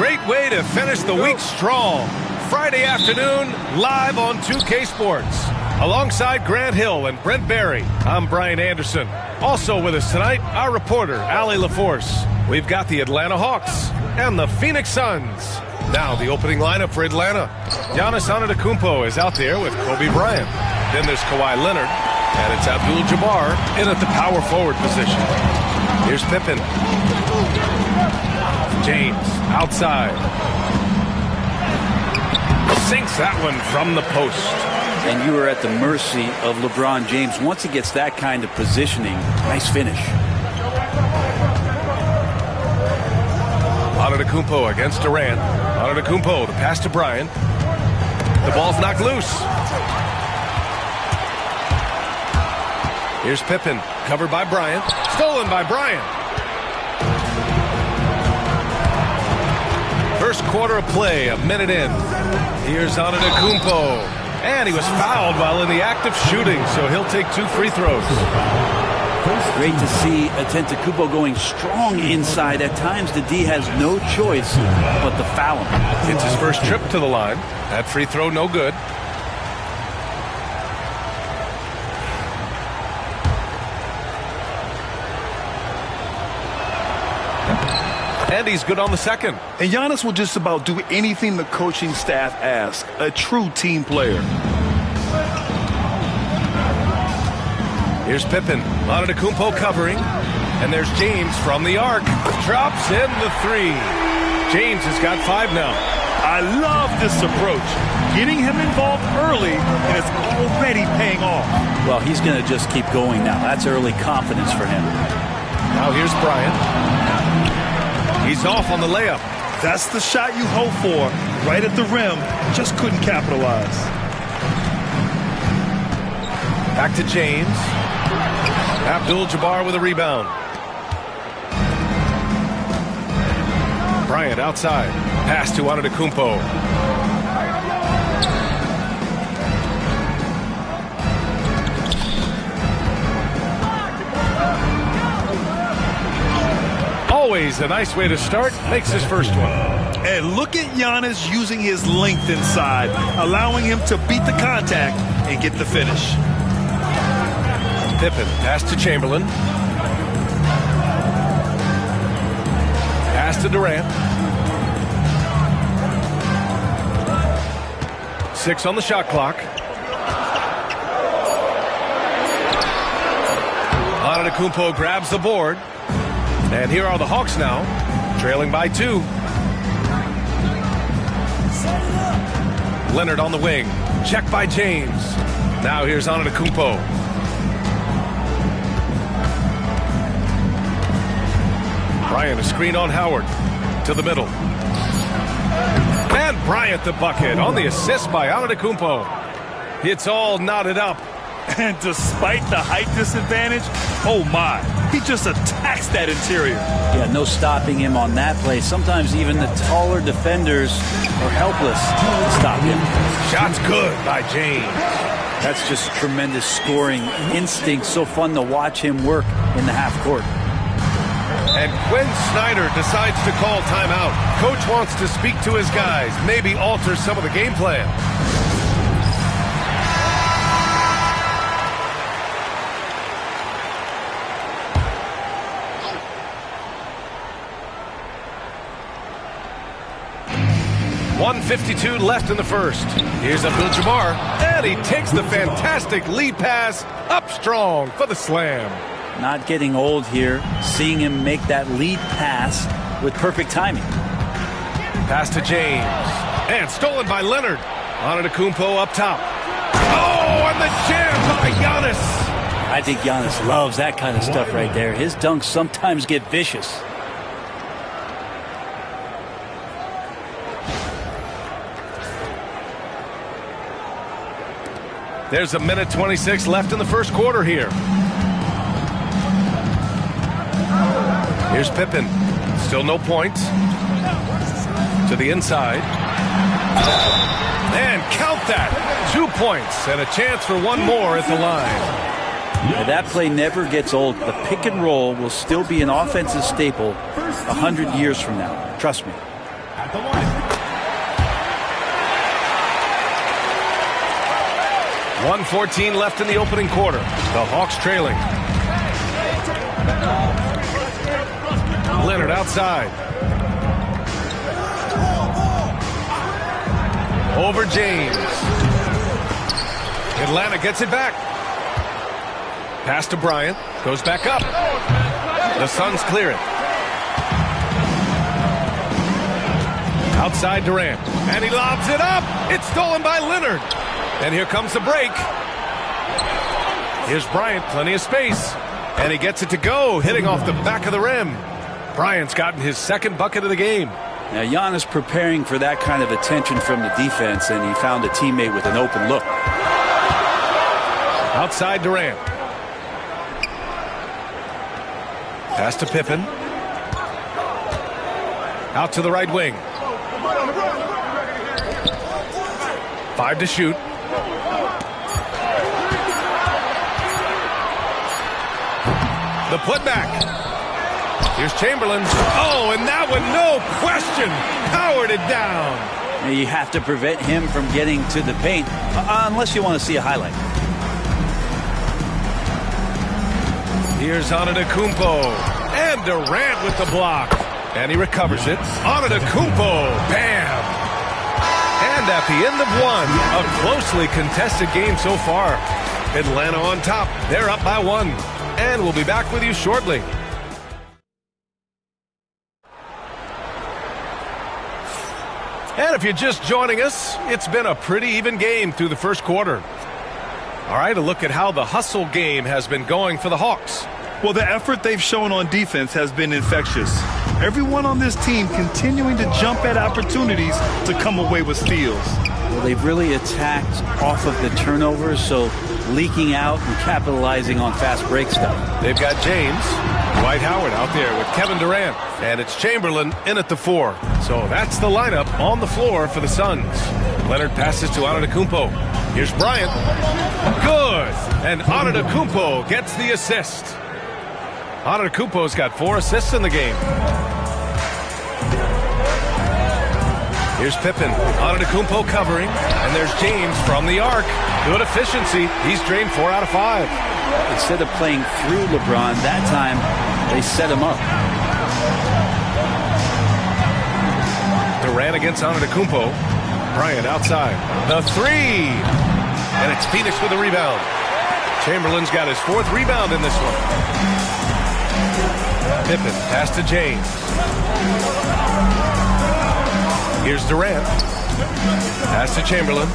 [SPEAKER 8] Great way to finish the week strong. Friday afternoon, live on 2K Sports. Alongside Grant Hill and Brent Barry, I'm Brian Anderson. Also with us tonight, our reporter, Allie LaForce. We've got the Atlanta Hawks and the Phoenix Suns. Now the opening lineup for Atlanta. Giannis Antetokounmpo is out there with Kobe Bryant. Then there's Kawhi Leonard, and it's Abdul-Jabbar in at the power forward position. Here's Pippen. James outside. Sinks that one from the post.
[SPEAKER 12] And you are at the mercy of LeBron James. Once he gets that kind of positioning, nice finish.
[SPEAKER 8] Antetokounmpo against Durant. Antetokounmpo, the pass to Bryant. The ball's knocked loose. Here's Pippen, covered by Bryant. Stolen by Bryant. First quarter of play, a minute in. Here's Antetokounmpo. And he was fouled while in the act of shooting, so he'll take 2 free throws.
[SPEAKER 12] Great to see Antetokounmpo going strong inside. At times, the D has no choice but to foul him.
[SPEAKER 8] It's his first trip to the line. That free throw, no good. And he's good on the second.
[SPEAKER 6] And Giannis will just about do anything the coaching staff asks. A true team player.
[SPEAKER 8] Here's Pippen. Antetokounmpo covering. And there's James from the arc. Drops in the 3. James has got 5 now.
[SPEAKER 6] I love this approach. Getting him involved early, and it's already paying off.
[SPEAKER 12] Well, he's going to just keep going now. That's early confidence for him.
[SPEAKER 8] Now here's Bryant. He's off on the layup.
[SPEAKER 6] That's the shot you hope for. Right at the rim. Just couldn't capitalize.
[SPEAKER 8] Back to James. Abdul-Jabbar with a rebound. Bryant outside. Pass to Antetokounmpo. Always a nice way to start. Makes his first one.
[SPEAKER 6] And look at Giannis using his length inside, allowing him to beat the contact and get the finish.
[SPEAKER 8] Pippen, pass to Chamberlain. Pass to Durant. 6 on the shot clock. Antetokounmpo grabs the board. And here are the Hawks now, trailing by 2. Leonard on the wing. Check by James. Now here's Antetokounmpo. Bryant a screen on Howard. To the middle. And Bryant the bucket on the assist by Antetokounmpo. It's all knotted up.
[SPEAKER 6] And despite the height disadvantage, oh my, he just attacks that interior.
[SPEAKER 12] Yeah, no stopping him on that play. Sometimes even the taller defenders are helpless to stop him.
[SPEAKER 8] Shot's good by James.
[SPEAKER 12] That's just tremendous scoring instinct. So fun to watch him work in the half court.
[SPEAKER 8] And Quinn Snyder decides to call timeout. Coach wants to speak to his guys, maybe alter some of the game plan. .152 left in the first. Here's Abdul-Jabbar, and he takes the fantastic lead pass up strong for the slam.
[SPEAKER 12] Not getting old here, seeing him make that lead pass with perfect timing.
[SPEAKER 8] Pass to James, and stolen by Leonard. Antetokounmpo up top. Oh, and the jam by Giannis.
[SPEAKER 12] I think Giannis loves that kind of stuff right there. His dunks sometimes get vicious.
[SPEAKER 8] There's a minute 26 left in the first quarter here. Here's Pippen. Still no points. To the inside. And count that. 2 points and a chance for one more at the line.
[SPEAKER 12] Now, that play never gets old. The pick and roll will still be an offensive staple 100 years from now. Trust me.
[SPEAKER 6] at the line.
[SPEAKER 8] 1:14 left in the opening quarter. The Hawks trailing. Leonard outside. Over James. Atlanta gets it back. Pass to Bryant. Goes back up. The Suns clear it. Outside Durant. And he lobs it up. It's stolen by Leonard. And here comes the break. Here's Bryant. Plenty of space. And he gets it to go. Hitting off the back of the rim. Bryant's gotten his second bucket of the game.
[SPEAKER 12] Now, Giannis preparing for that kind of attention from the defense, and he found a teammate with an open look.
[SPEAKER 8] Outside Durant. Pass to Pippen. Out to the right wing. 5 to shoot. The putback. Here's Chamberlain. Oh, and that one, no question, powered it down.
[SPEAKER 12] Now, you have to prevent him from getting to the paint, unless you want to see a highlight.
[SPEAKER 8] Here's Antetokounmpo. And Durant with the block. And he recovers it. Antetokounmpo. Bam! And at the end of one, a closely contested game so far. Atlanta on top. They're up by 1. And we'll be back with you shortly. And if you're just joining us, it's been a pretty even game through the first quarter. All right, a look at how the hustle game has been going for the Hawks.
[SPEAKER 6] Well, the effort they've shown on defense has been infectious. Everyone on this team continuing to jump at opportunities to come away with steals.
[SPEAKER 12] Well, they've really attacked off of the turnovers, so leaking out and capitalizing on fast break stuff.
[SPEAKER 8] They've got James, Dwight Howard out there with Kevin Durant, and it's Chamberlain in at the 4. So that's the lineup on the floor for the Suns. Leonard passes to Antetokounmpo. Here's Bryant. Good! And Antetokounmpo gets the assist. Antetokounmpo's got 4 assists in the game. Here's Pippen. Antetokounmpo covering. And there's James from the arc. Good efficiency. He's drained 4 out of 5.
[SPEAKER 12] Instead of playing through LeBron, that time they set him up.
[SPEAKER 8] Durant against Antetokounmpo. Bryant outside. The 3. And it's Phoenix with the rebound. Chamberlain's got his 4th rebound in this one. Pippen, pass to James. Here's Durant. Pass to Chamberlain.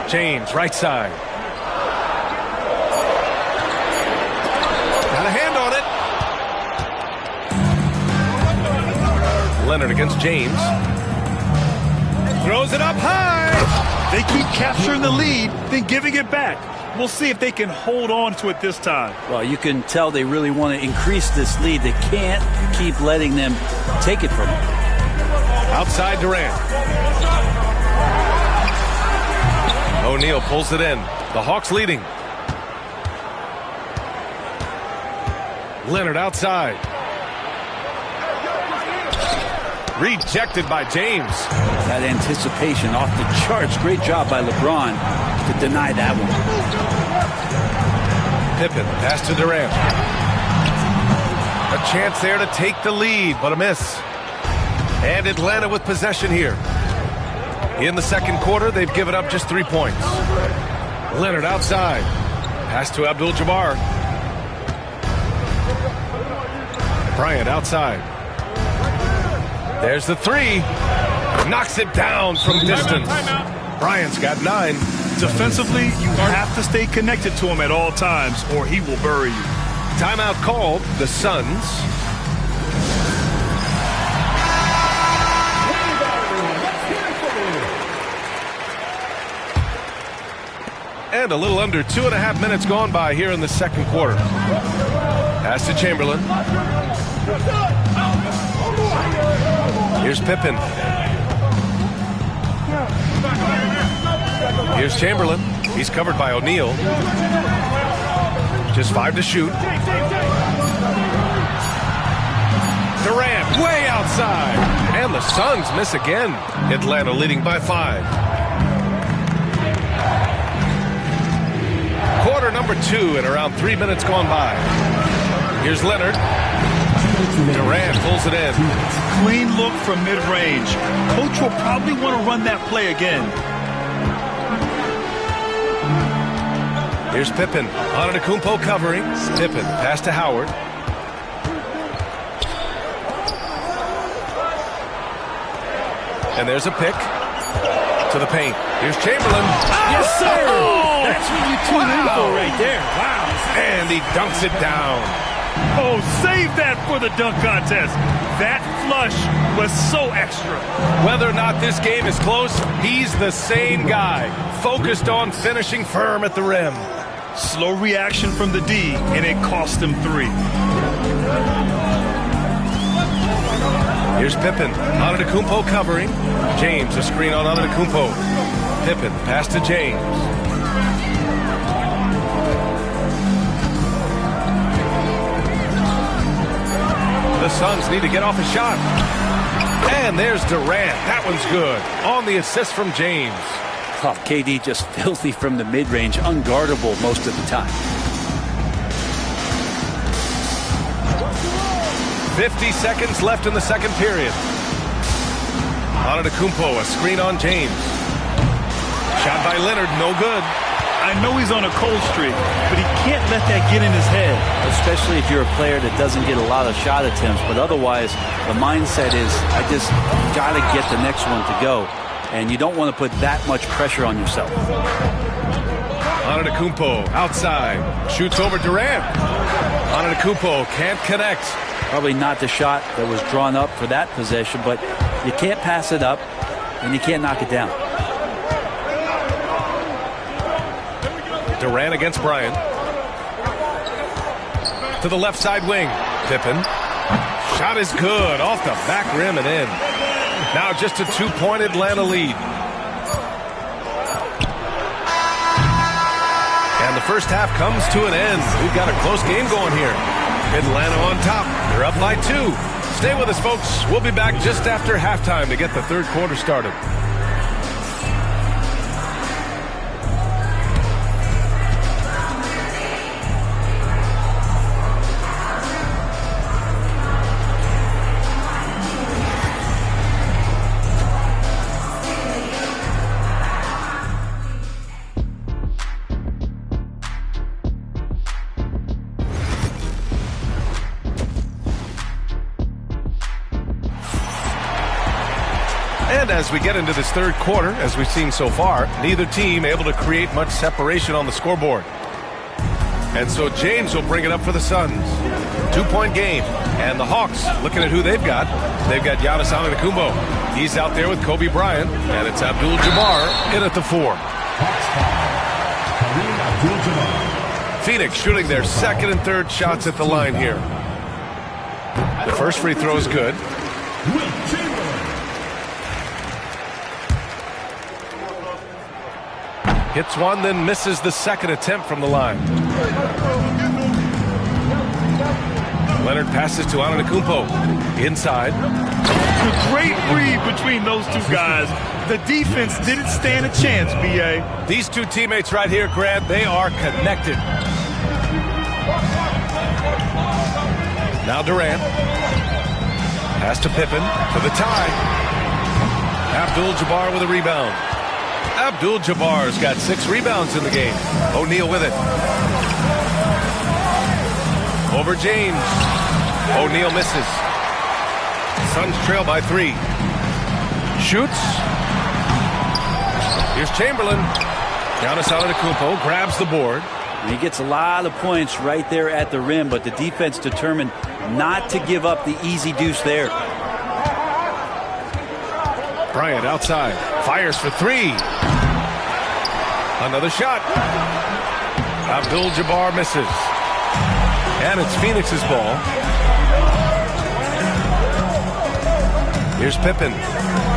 [SPEAKER 8] James, right side. Got a hand on it. Leonard against James. Throws it up high.
[SPEAKER 6] They keep capturing the lead, then giving it back. We'll see if they can hold on to it this time.
[SPEAKER 12] Well, you can tell they really want to increase this lead. They can't keep letting them take it from them.
[SPEAKER 8] Outside Durant. O'Neal pulls it in. The Hawks leading. Leonard outside. Rejected by James.
[SPEAKER 12] That anticipation off the charts. Great job by LeBron to deny that one.
[SPEAKER 8] Pippen, pass to Durant. A chance there to take the lead, but a miss. And Atlanta with possession here. In the second quarter, they've given up just 3 points. Leonard outside. Pass to Abdul-Jabbar. Bryant outside. There's the 3. Knocks it down from distance. Bryant's got 9.
[SPEAKER 6] Defensively, you have to stay connected to him at all times, or he will bury you.
[SPEAKER 8] Timeout called. The Suns. And a little under 2.5 minutes gone by here in the second quarter. Pass to Chamberlain. Here's Pippen. Here's Chamberlain. He's covered by O'Neal. Just 5 to shoot. Durant way outside. And the Suns miss again. Atlanta leading by 5. Quarter number 2 and around 3 minutes gone by. Here's Leonard. Durant pulls it in.
[SPEAKER 6] Clean look from mid-range. Coach will probably want to run that play again.
[SPEAKER 8] Here's Pippen. Antetokounmpo covering. Pippen pass to Howard. And there's a pick to the paint. Here's Chamberlain.
[SPEAKER 6] Yes, sir.
[SPEAKER 8] Oh,
[SPEAKER 6] that's what you tune in for right there. Wow.
[SPEAKER 8] And he dunks it down.
[SPEAKER 6] Oh, save that for the dunk contest. That flush was so extra.
[SPEAKER 8] Whether or not this game is close, he's the same guy. Focused on finishing firm at the rim.
[SPEAKER 6] Slow reaction from the D, and it cost him 3.
[SPEAKER 8] Here's Pippen. Antetokounmpo covering. James, a screen on Antetokounmpo. Pippen, pass to James. The Suns need to get off a shot. And there's Durant. That one's good. On the assist from James.
[SPEAKER 12] Oh, KD just filthy from the mid-range, unguardable most of the time.
[SPEAKER 8] 50 seconds left in the second period. Antetokounmpo, a screen on James. Shot by Leonard, no good.
[SPEAKER 6] I know he's on a cold streak, but he can't let that get in his head.
[SPEAKER 12] Especially if you're a player that doesn't get a lot of shot attempts, but otherwise the mindset is, I just got to get the next one to go. And you don't want to put that much pressure on yourself.
[SPEAKER 8] Antetokounmpo outside, shoots over Durant. Antetokounmpo can't connect.
[SPEAKER 12] Probably not the shot that was drawn up for that possession, but you can't pass it up and you can't knock it down.
[SPEAKER 8] Durant against Bryant. To the left side wing. Pippen. Shot is good off the back rim and in. Now just a 2-point Atlanta lead. And the first half comes to an end. We've got a close game going here. Atlanta on top. They're up by 2. Stay with us, folks. We'll be back just after halftime to get the third quarter started. As we get into this third quarter, as we've seen so far, neither team able to create much separation on the scoreboard. And so James will bring it up for the Suns. 2-point game. And the Hawks, looking at who they've got Giannis Antetokounmpo. He's out there with Kobe Bryant, and it's Abdul-Jabbar in at the 4. Phoenix shooting their second and third shots at the line here. The first free throw is good. Hits one, then misses the second attempt from the line. Leonard passes to Antetokounmpo. Inside.
[SPEAKER 6] A great read between those two guys. The defense didn't stand a chance, B.A.
[SPEAKER 8] These two teammates right here, Grant, they are connected. Now Durant. Pass to Pippen for the tie. Abdul-Jabbar with a rebound. Abdul-Jabbar's got 6 rebounds in the game. O'Neal with it. Over James. O'Neal misses. Suns trail by 3. Shoots. Here's Chamberlain. Giannis Antetokounmpo grabs the board.
[SPEAKER 12] He gets a lot of points right there at the rim, but the defense determined not to give up the easy deuce there.
[SPEAKER 8] Bryant outside. Fires for 3. Another shot. Abdul-Jabbar misses. And it's Phoenix's ball. Here's Pippen.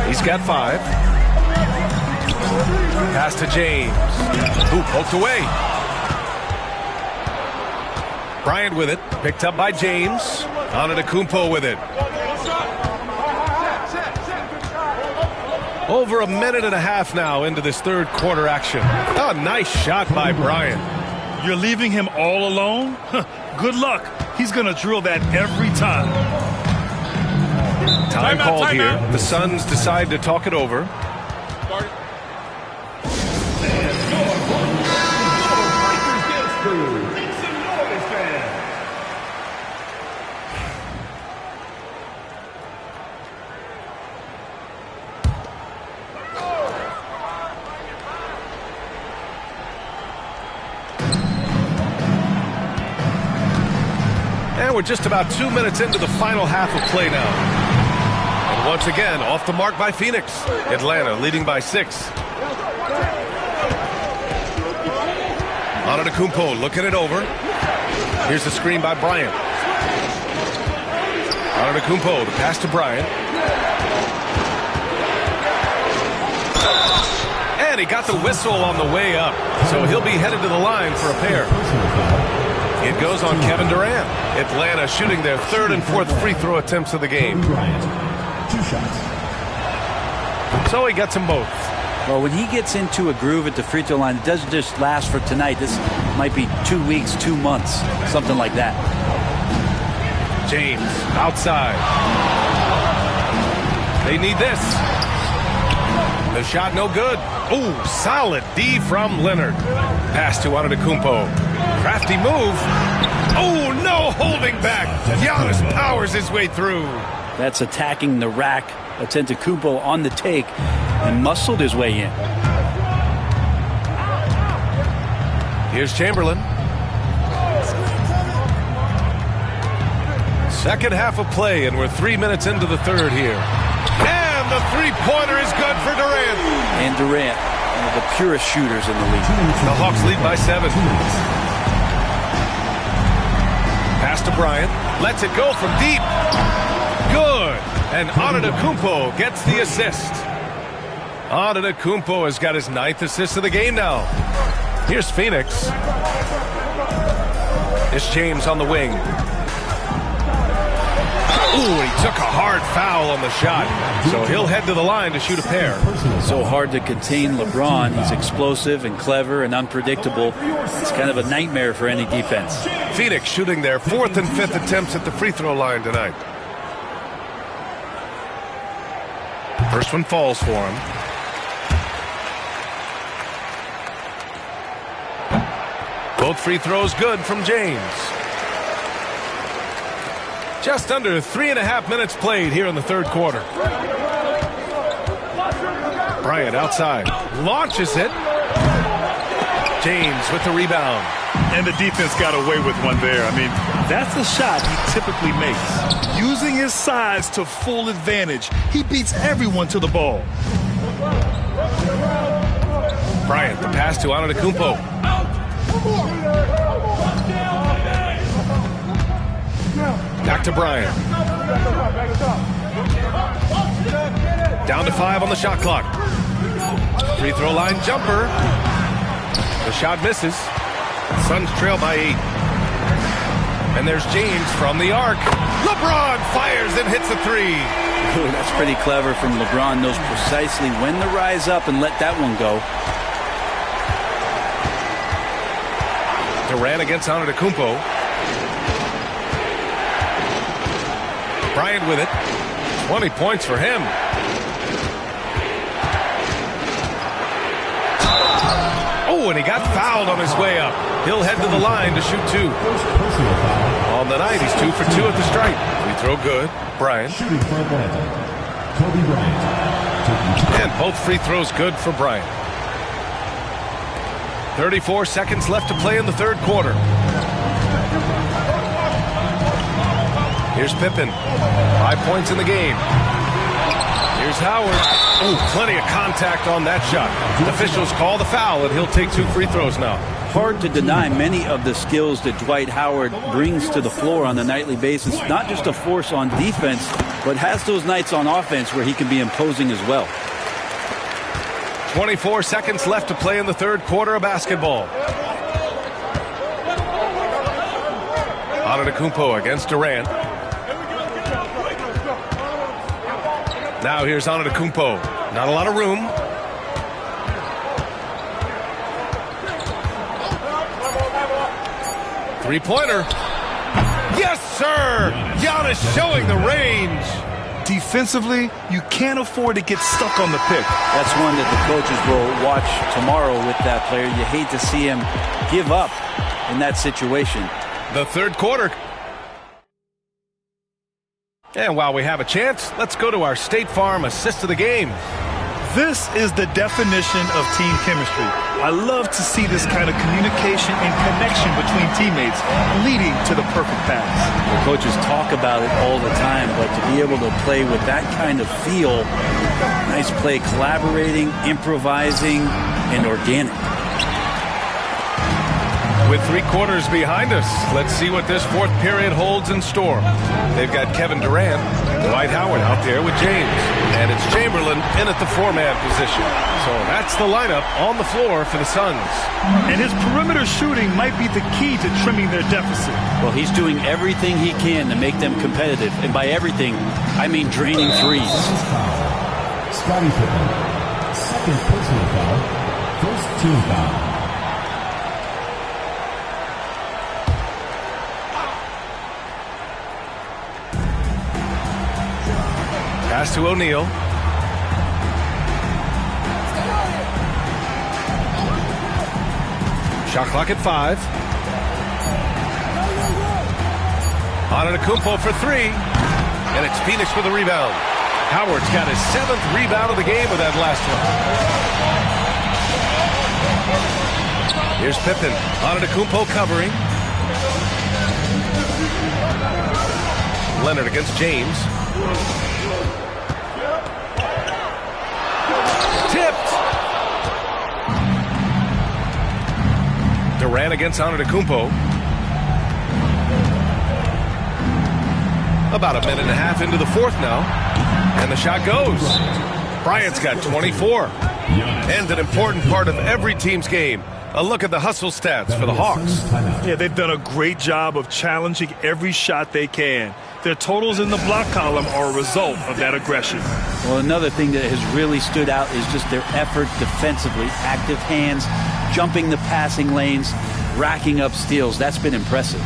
[SPEAKER 8] He's got 5. Pass to James. Ooh, poked away. Bryant with it. Picked up by James. Antetokounmpo with it. Over a minute and a half now into this third quarter action. Oh, nice shot by Bryant.
[SPEAKER 6] You're leaving him all alone? Good luck. He's going to drill that every time.
[SPEAKER 8] Time called here. The Suns decide to talk it over. We're just about 2 minutes into the final half of play now. And once again, off the mark by Phoenix. Atlanta leading by 6. Antetokounmpo looking it over. Here's the screen by Bryant. Antetokounmpo, the pass to Bryant. And he got the whistle on the way up. So he'll be headed to the line for a pair. It goes on Kevin Durant. Atlanta shooting their third and fourth free throw attempts of the game.
[SPEAKER 14] 2 shots.
[SPEAKER 8] So he gets them both.
[SPEAKER 12] Well, when he gets into a groove at the free throw line, it doesn't just last for tonight. This might be 2 weeks, 2 months, something like that.
[SPEAKER 8] James outside. They need this. The shot no good. Ooh, solid D from Leonard. Pass to Antetokounmpo. Crafty move. Oh, no holding back. Giannis powers his way through.
[SPEAKER 12] That's attacking the rack. Antetokounmpo on the take and muscled his way in.
[SPEAKER 8] Here's Chamberlain. Second half of play, and we're 3 minutes into the third here. And the three-pointer is good for Durant.
[SPEAKER 12] And Durant, one of the purest shooters in the league.
[SPEAKER 8] The Hawks lead by 7. Pass to Bryant. Lets it go from deep. Good. And Antetokounmpo gets the assist. Antetokounmpo has got his 9th assist of the game now. Here's Phoenix. It's James on the wing. Ooh, he took a hard foul on the shot. So he'll head to the line to shoot a pair.
[SPEAKER 12] So hard to contain LeBron. He's explosive and clever and unpredictable. It's kind of a nightmare for any defense.
[SPEAKER 8] Phoenix shooting their 4th and 5th attempts at the free throw line tonight. First one falls for him. Both free throws good from James. Just under 3.5 minutes played here in the third quarter. Bryant outside. Launches it. James with the rebound.
[SPEAKER 6] And the defense got away with one there. I mean, that's the shot he typically makes. Using his size to full advantage. He beats everyone to the ball.
[SPEAKER 8] Bryant, the pass to Antetokounmpo. Back to Bryant. Down to 5 on the shot clock. Free throw line jumper. The shot misses. Suns trail by 8. And there's James from the arc. LeBron fires and hits a 3.
[SPEAKER 12] Ooh, that's pretty clever from LeBron. Knows precisely when to rise up and let that one go.
[SPEAKER 8] Durant against Antetokounmpo. Bryant with it. 20 points for him. Oh, and he got fouled on his way up. He'll head to the line to shoot 2. On the night, he's 2 for 2 at the stripe. Free throw good. Bryant.
[SPEAKER 14] Shooting for Atlanta, Kobe Bryant.
[SPEAKER 8] And both free throws good for Bryant. 34 seconds left to play in the third quarter. Here's Pippen. 5 points in the game. Here's Howard. Oh, plenty of contact on that shot. Officials call the foul, and he'll take 2 free throws now.
[SPEAKER 12] Hard to deny many of the skills that Dwight Howard brings to the floor on a nightly basis. Not just a force on defense, but has those nights on offense where he can be imposing as well.
[SPEAKER 8] 24 seconds left to play in the third quarter of basketball. Antetokounmpo against Durant. Now here's Antetokounmpo. Not a lot of room. Three-pointer. Yes, sir! Giannis showing the range.
[SPEAKER 6] Defensively, you can't afford to get stuck on the pick.
[SPEAKER 12] That's one that the coaches will watch tomorrow with that player. You hate to see him give up in that situation.
[SPEAKER 8] The third quarter. And while we have a chance, let's go to our State Farm assist of the game.
[SPEAKER 6] This is the definition of team chemistry. I love to see this kind of communication and connection between teammates leading to the perfect pass.
[SPEAKER 12] The coaches talk about it all the time, but to be able to play with that kind of feel, nice play, collaborating, improvising, and organic.
[SPEAKER 8] With 3 quarters behind us, let's see what this fourth period holds in store. They've got Kevin Durant, Dwight Howard out there with James, and it's Chamberlain in at the 4-man position. So that's the lineup on the floor for the Suns.
[SPEAKER 6] And his perimeter shooting might be the key to trimming their deficit.
[SPEAKER 12] Well, he's doing everything he can to make them competitive. And by everything, I mean draining threes.
[SPEAKER 14] Scottie Pippen, second personal foul, first team foul.
[SPEAKER 8] Pass to O'Neal. Shot clock at 5. Antetokounmpo for 3. And it's Phoenix with a rebound. Howard's got his 7th rebound of the game with that last one. Here's Pippen. Antetokounmpo covering. Leonard against James. Tipped. Durant against Antetokounmpo. About a minute and a half into the fourth now. And the shot goes. Bryant's got 24. And an important part of every team's game. A look at the hustle stats for the Hawks.
[SPEAKER 6] Yeah, they've done a great job of challenging every shot they can. Their totals in the block column are a result of that aggression.
[SPEAKER 12] Well, another thing that has really stood out is just their effort defensively. Active hands, jumping the passing lanes, racking up steals. That's been impressive.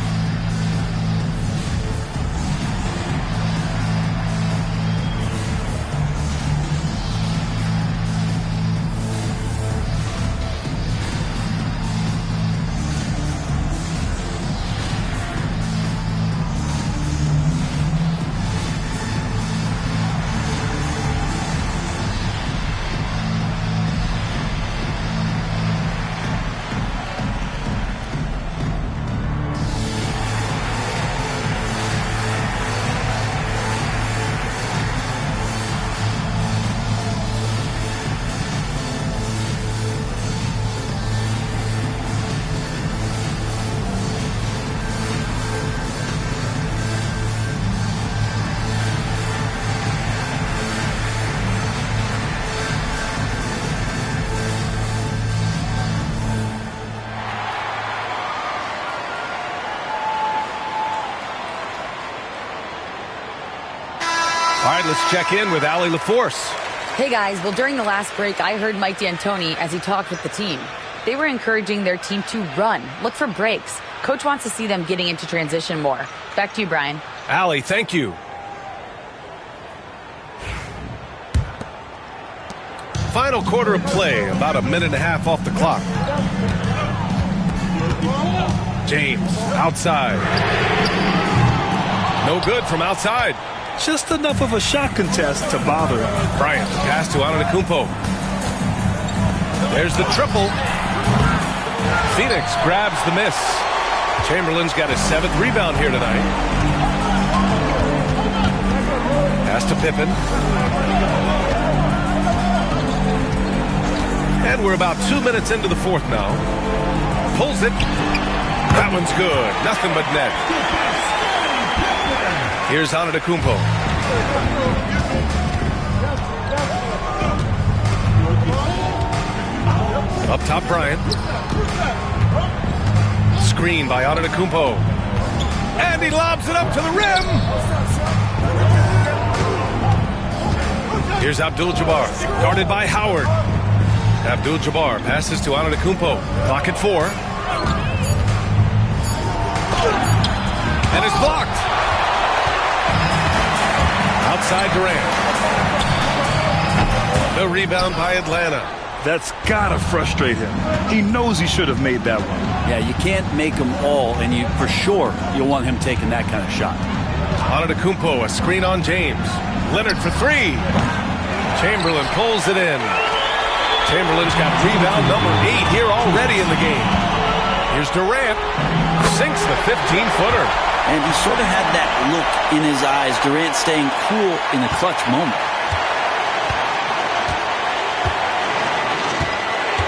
[SPEAKER 8] All right, let's check in with Allie LaForce.
[SPEAKER 15] Hey, guys. Well, during the last break, I heard Mike D'Antoni as he talked with the team. They were encouraging their team to run, look for breaks. Coach wants to see them getting into transition more. Back to you, Brian.
[SPEAKER 8] Allie, thank you. Final quarter of play, about a minute and a half off the clock. James, outside. No good from outside.
[SPEAKER 6] Just enough of a shot contest to bother him.
[SPEAKER 8] Bryant, pass to Antetokounmpo. There's the triple. Phoenix grabs the miss. Chamberlain's got his 7th rebound here tonight. Pass to Pippen. And we're about 2 minutes into the fourth now. Pulls it. That one's good. Nothing but net. Here's Antetokounmpo. Up top, Bryant. Screen by Antetokounmpo. And he lobs it up to the rim. Here's Abdul-Jabbar, guarded by Howard. Abdul-Jabbar passes to Antetokounmpo. Clock at 4. And it's blocked. Outside Durant. The rebound by Atlanta.
[SPEAKER 6] That's gotta frustrate him. He knows he should have made that one.
[SPEAKER 12] Yeah, you can't make them all, and you for sure you'll want him taking that kind of shot.
[SPEAKER 8] Antetokounmpo, a screen on James. Leonard for 3. Chamberlain pulls it in. Chamberlain's got rebound number 8 here already in the game. Here's Durant. Sinks the 15-footer.
[SPEAKER 12] And he sort of had that look in his eyes. Durant staying cool in a clutch moment.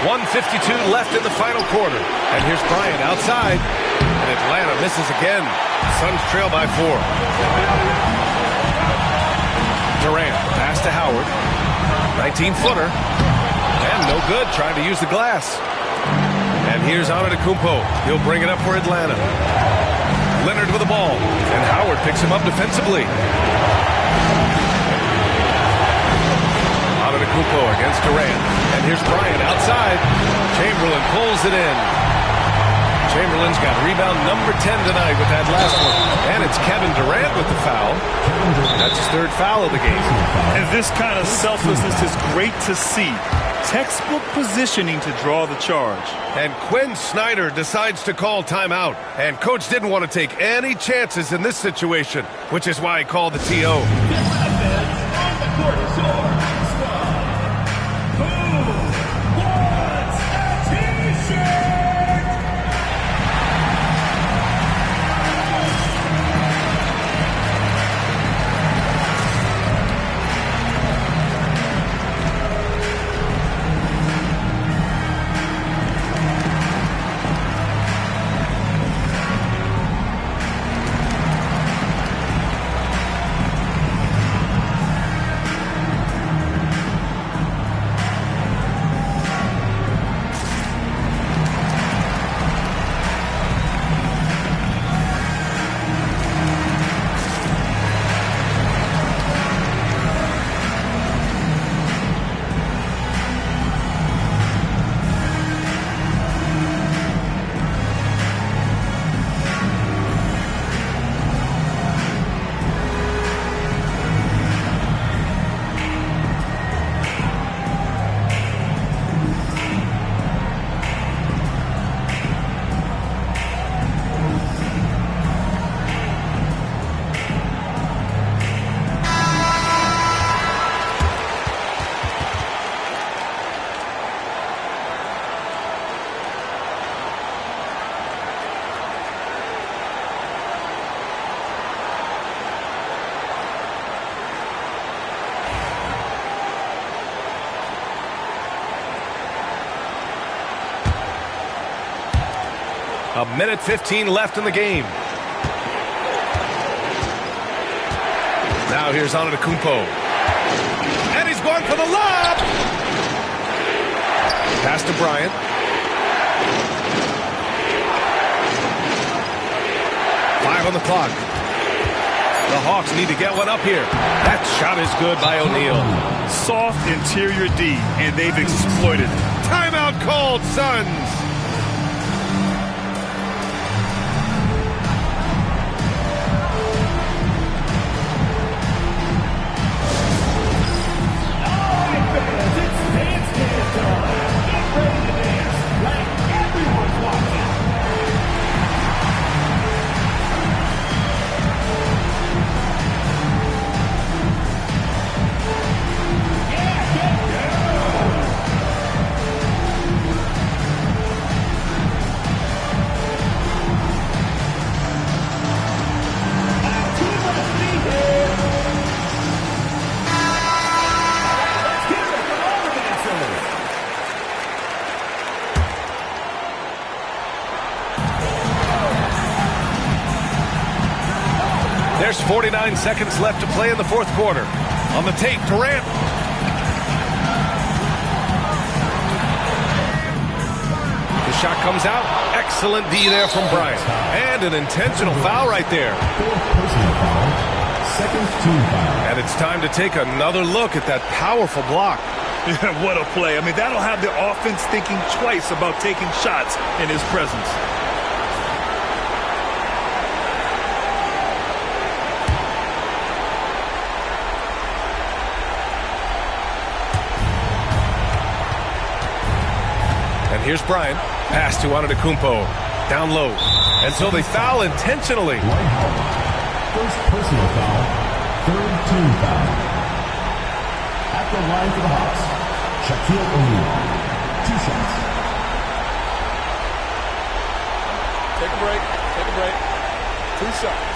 [SPEAKER 8] 1:52 left in the final quarter. And here's Bryant outside. And Atlanta misses again. Suns trail by 4. Durant pass to Howard. 19-footer. And no good, trying to use the glass. And here's Antetokounmpo. He'll bring it up for Atlanta. Leonard with the ball. And Howard picks him up defensively. Antetokounmpo against Durant. And here's Bryant outside. Chamberlain pulls it in. Chamberlain's got rebound number 10 tonight with that last one. And it's Kevin Durant with the foul. That's his 3rd foul of the game.
[SPEAKER 6] And this kind of selflessness is great to see. Textbook positioning to draw the charge.
[SPEAKER 8] And Quinn Snyder decides to call timeout. And coach didn't want to take any chances in this situation, which is why he called the TO. A minute 15 left in the game. Now here's Antetokounmpo. And he's going for the lob. Pass to Bryant. Five on the clock. The Hawks need to get one up here. That shot is good by O'Neal.
[SPEAKER 6] Soft interior D, and they've exploited it.
[SPEAKER 8] Timeout called, Suns. There's 49 seconds left to play in the fourth quarter. On the tape, Durant. The shot comes out. Excellent D there from Bryant. And an intentional foul right there.
[SPEAKER 14] Second team foul.
[SPEAKER 8] And it's time to take another look at that powerful block.
[SPEAKER 6] Yeah, what a play. I mean, that'll have the offense thinking twice about taking shots in his presence.
[SPEAKER 8] And here's Bryant. Pass to Antetokounmpo. Down low. And so they foul intentionally.
[SPEAKER 14] Dwight Howard. First personal foul. Third team foul. At the line for the Hawks, Shaquille O'Neal. 2 shots.
[SPEAKER 10] Take a break. Take a break. 2 shots.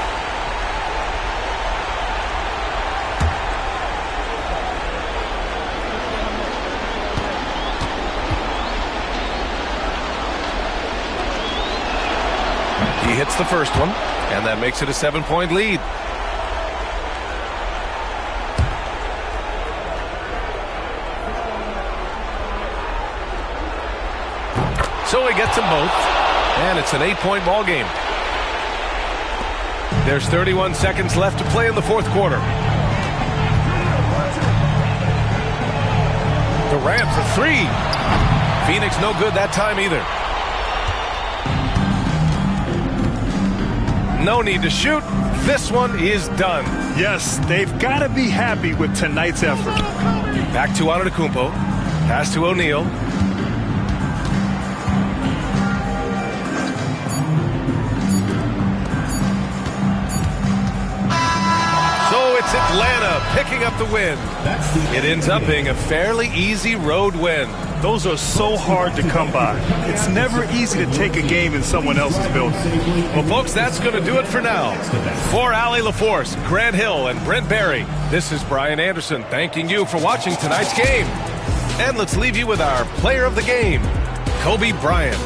[SPEAKER 8] He hits the first one, and that makes it a 7-point lead. So he gets them both, and it's an 8-point ball game. There's 31 seconds left to play in the fourth quarter. Durant for 3. Phoenix no good that time either. No need to shoot. This one is done.
[SPEAKER 6] Yes, they've got to be happy with tonight's effort.
[SPEAKER 8] Back to Antetokounmpo. Pass to O'Neal. So it's Atlanta picking up the win. It ends up being a fairly easy road win.
[SPEAKER 6] Those are so hard to come by. It's never easy to take a game in someone else's building.
[SPEAKER 8] Well, folks, that's going to do it for now. For Allie LaForce, Grant Hill, and Brent Barry, this is Brian Anderson thanking you for watching tonight's game. And let's leave you with our player of the game, Kobe Bryant.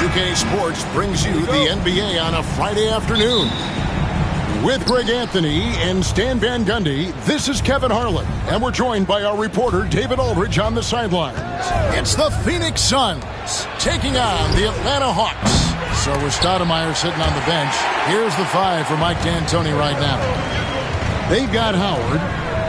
[SPEAKER 9] 2K Sports brings you the NBA on a Friday afternoon. With Greg Anthony and Stan Van Gundy, this is Kevin Harlan, and we're joined by our reporter David Aldridge on the sidelines. It's the Phoenix Suns taking on the Atlanta Hawks. So with Stoudemire sitting on the bench, here's the five for Mike D'Antoni right now. They've got Howard.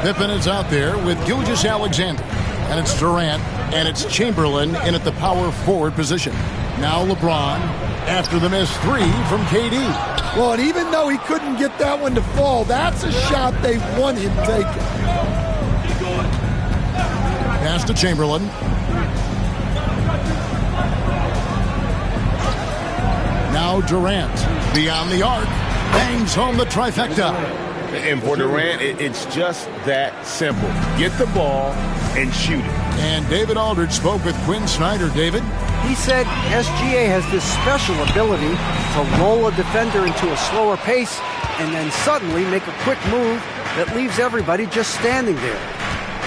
[SPEAKER 9] Pippen is out there with Gilgeous-Alexander. And it's Durant, and it's Chamberlain in at the power forward position. Now LeBron after the missed three from KD.
[SPEAKER 11] Well, and even though he couldn't get that one to fall, that's a shot they want him taking.
[SPEAKER 9] Pass to Chamberlain. Now Durant beyond the arc. Bangs home the trifecta.
[SPEAKER 13] And for Durant, it's just that simple. Get the ball and shoot it.
[SPEAKER 9] And David Aldridge spoke with Quinn Snyder. David?
[SPEAKER 12] He said SGA has this special ability to roll a defender into a slower pace and then suddenly make a quick move that leaves everybody just standing there.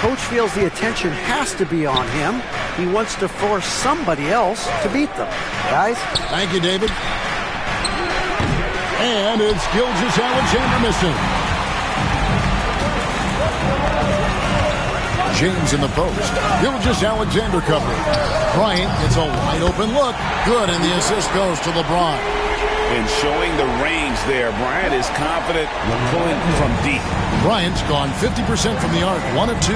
[SPEAKER 12] Coach feels the attention has to be on him. He wants to force somebody else to beat them. Guys?
[SPEAKER 9] Thank you, David. And it's Gilgeous-Alexander missing. James in the post. Gilgeous-Alexander covering. Bryant gets a wide open look. Good, and the assist goes to LeBron.
[SPEAKER 13] And showing the range there, Bryant is confident pulling from deep.
[SPEAKER 9] Bryant's gone 50% from the arc, 1 of 2.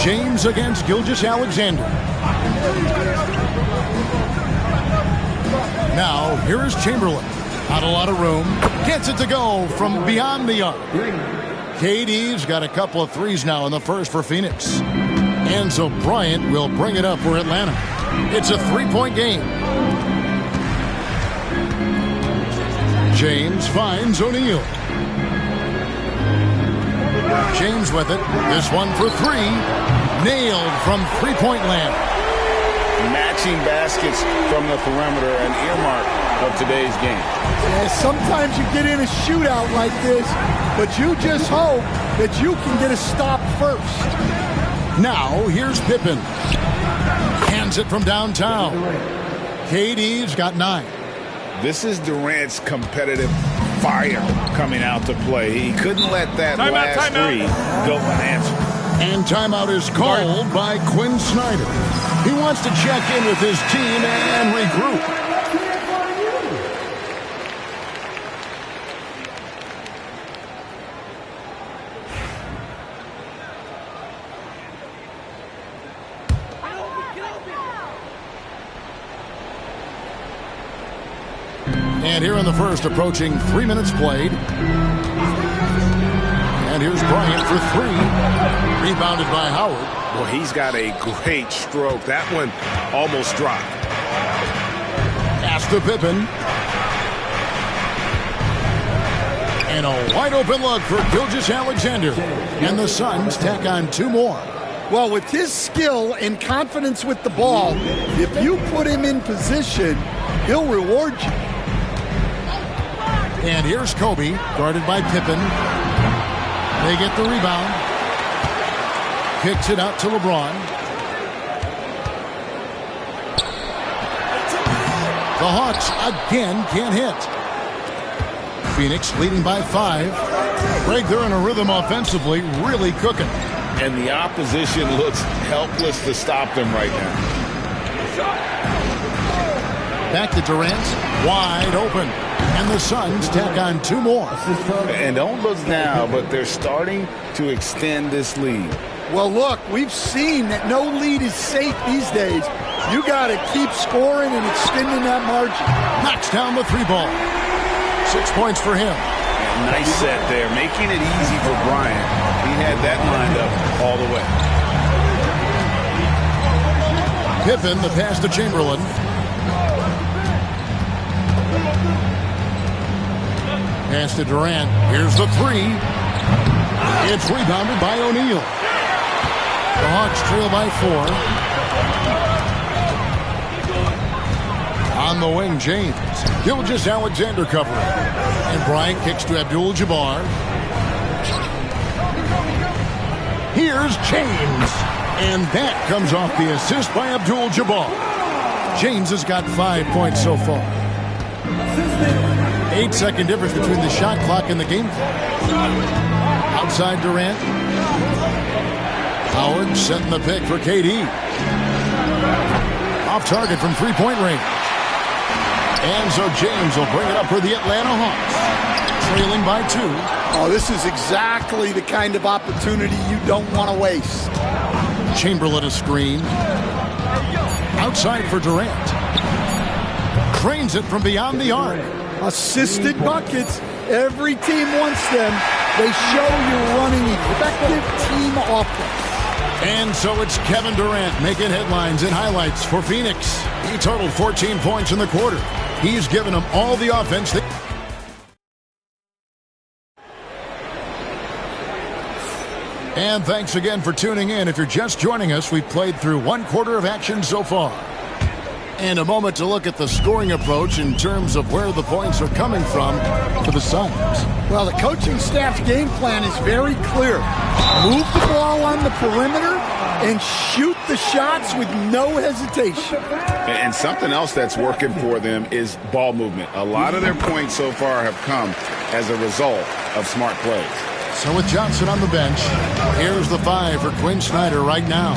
[SPEAKER 9] James against Gilgeous-Alexander. Now, here is Chamberlain. Not a lot of room. Gets it to go from beyond the arc. KD's got a couple of threes now in the first for Phoenix. And so Bryant will bring it up for Atlanta. It's a 3-point game. James finds O'Neal. James with it. This one for 3. Nailed from 3-point land.
[SPEAKER 13] matching baskets from the perimeter, an earmark of today's game.
[SPEAKER 11] Yeah, sometimes you get in a shootout like this, but you just hope that you can get a stop first.
[SPEAKER 9] Now, here's Pippen. Hands it from downtown. KD's got 9.
[SPEAKER 10] This is Durant's competitive fire coming out to play. He couldn't let that last three go unanswered.
[SPEAKER 9] And timeout is called by Quinn Snyder. He wants to check in with his team and regroup. And here in the first, approaching 3 minutes played. And here's Bryant for 3. Rebounded by Howard.
[SPEAKER 10] Well, he's got a great stroke. That one almost dropped.
[SPEAKER 9] Pass to Pippen. And a wide open look for Gilgeous-Alexander. And the Suns tack on 2 more.
[SPEAKER 11] Well, with his skill and confidence with the ball, if you put him in position, he'll reward you.
[SPEAKER 9] And here's Kobe, guarded by Pippen. They get the rebound. Kicks it out to LeBron. The Hawks again can't hit. Phoenix leading by 5. Greg, they're in a rhythm offensively, really cooking.
[SPEAKER 10] And the opposition looks helpless to stop them right now.
[SPEAKER 9] Back to Durant, wide open. And the Suns tack on 2 more.
[SPEAKER 10] And don't look now, but they're starting to extend this lead.
[SPEAKER 11] Well, look, we've seen that no lead is safe these days. You got to keep scoring and extending that margin.
[SPEAKER 9] Knocks down the 3 ball. 6 points for him.
[SPEAKER 10] And nice set there, making it easy for Bryant. He had that lined up all the way.
[SPEAKER 9] Pippen, the pass to Chamberlain. Pass to Durant. Here's the 3. It's rebounded by O'Neal. The Hawks trail by 4. On the wing, James. Gilgeous-Alexander covering. And Bryant kicks to Abdul-Jabbar. Here's James. And that comes off the assist by Abdul-Jabbar. James has got 5 points so far. 8-second difference between the shot clock and the game clock. Outside Durant. Howard setting the pick for KD. Off target from 3-point range. And so James will bring it up for the Atlanta Hawks. Trailing by 2.
[SPEAKER 11] Oh, this is exactly the kind of opportunity you don't want to waste.
[SPEAKER 9] Chamberlain a screen. Outside for Durant. Cranes it from beyond the arc.
[SPEAKER 11] Assisted buckets. Every team wants them. They show you're running effective team offense.
[SPEAKER 9] And so it's Kevin Durant making headlines and highlights for Phoenix. He totaled 14 points in the quarter. He's given them all the offense. And thanks again for tuning in. If you're just joining us, we've played through 1 quarter of action so far. And a moment to look at the scoring approach in terms of where the points are coming from for the Suns.
[SPEAKER 11] Well, the coaching staff's game plan is very clear. Move the ball on the perimeter and shoot the shots with no hesitation.
[SPEAKER 10] And something else that's working for them is ball movement. A lot of their points so far have come as a result of smart plays.
[SPEAKER 9] So with Johnson on the bench, here's the 5 for Quinn Snyder right now.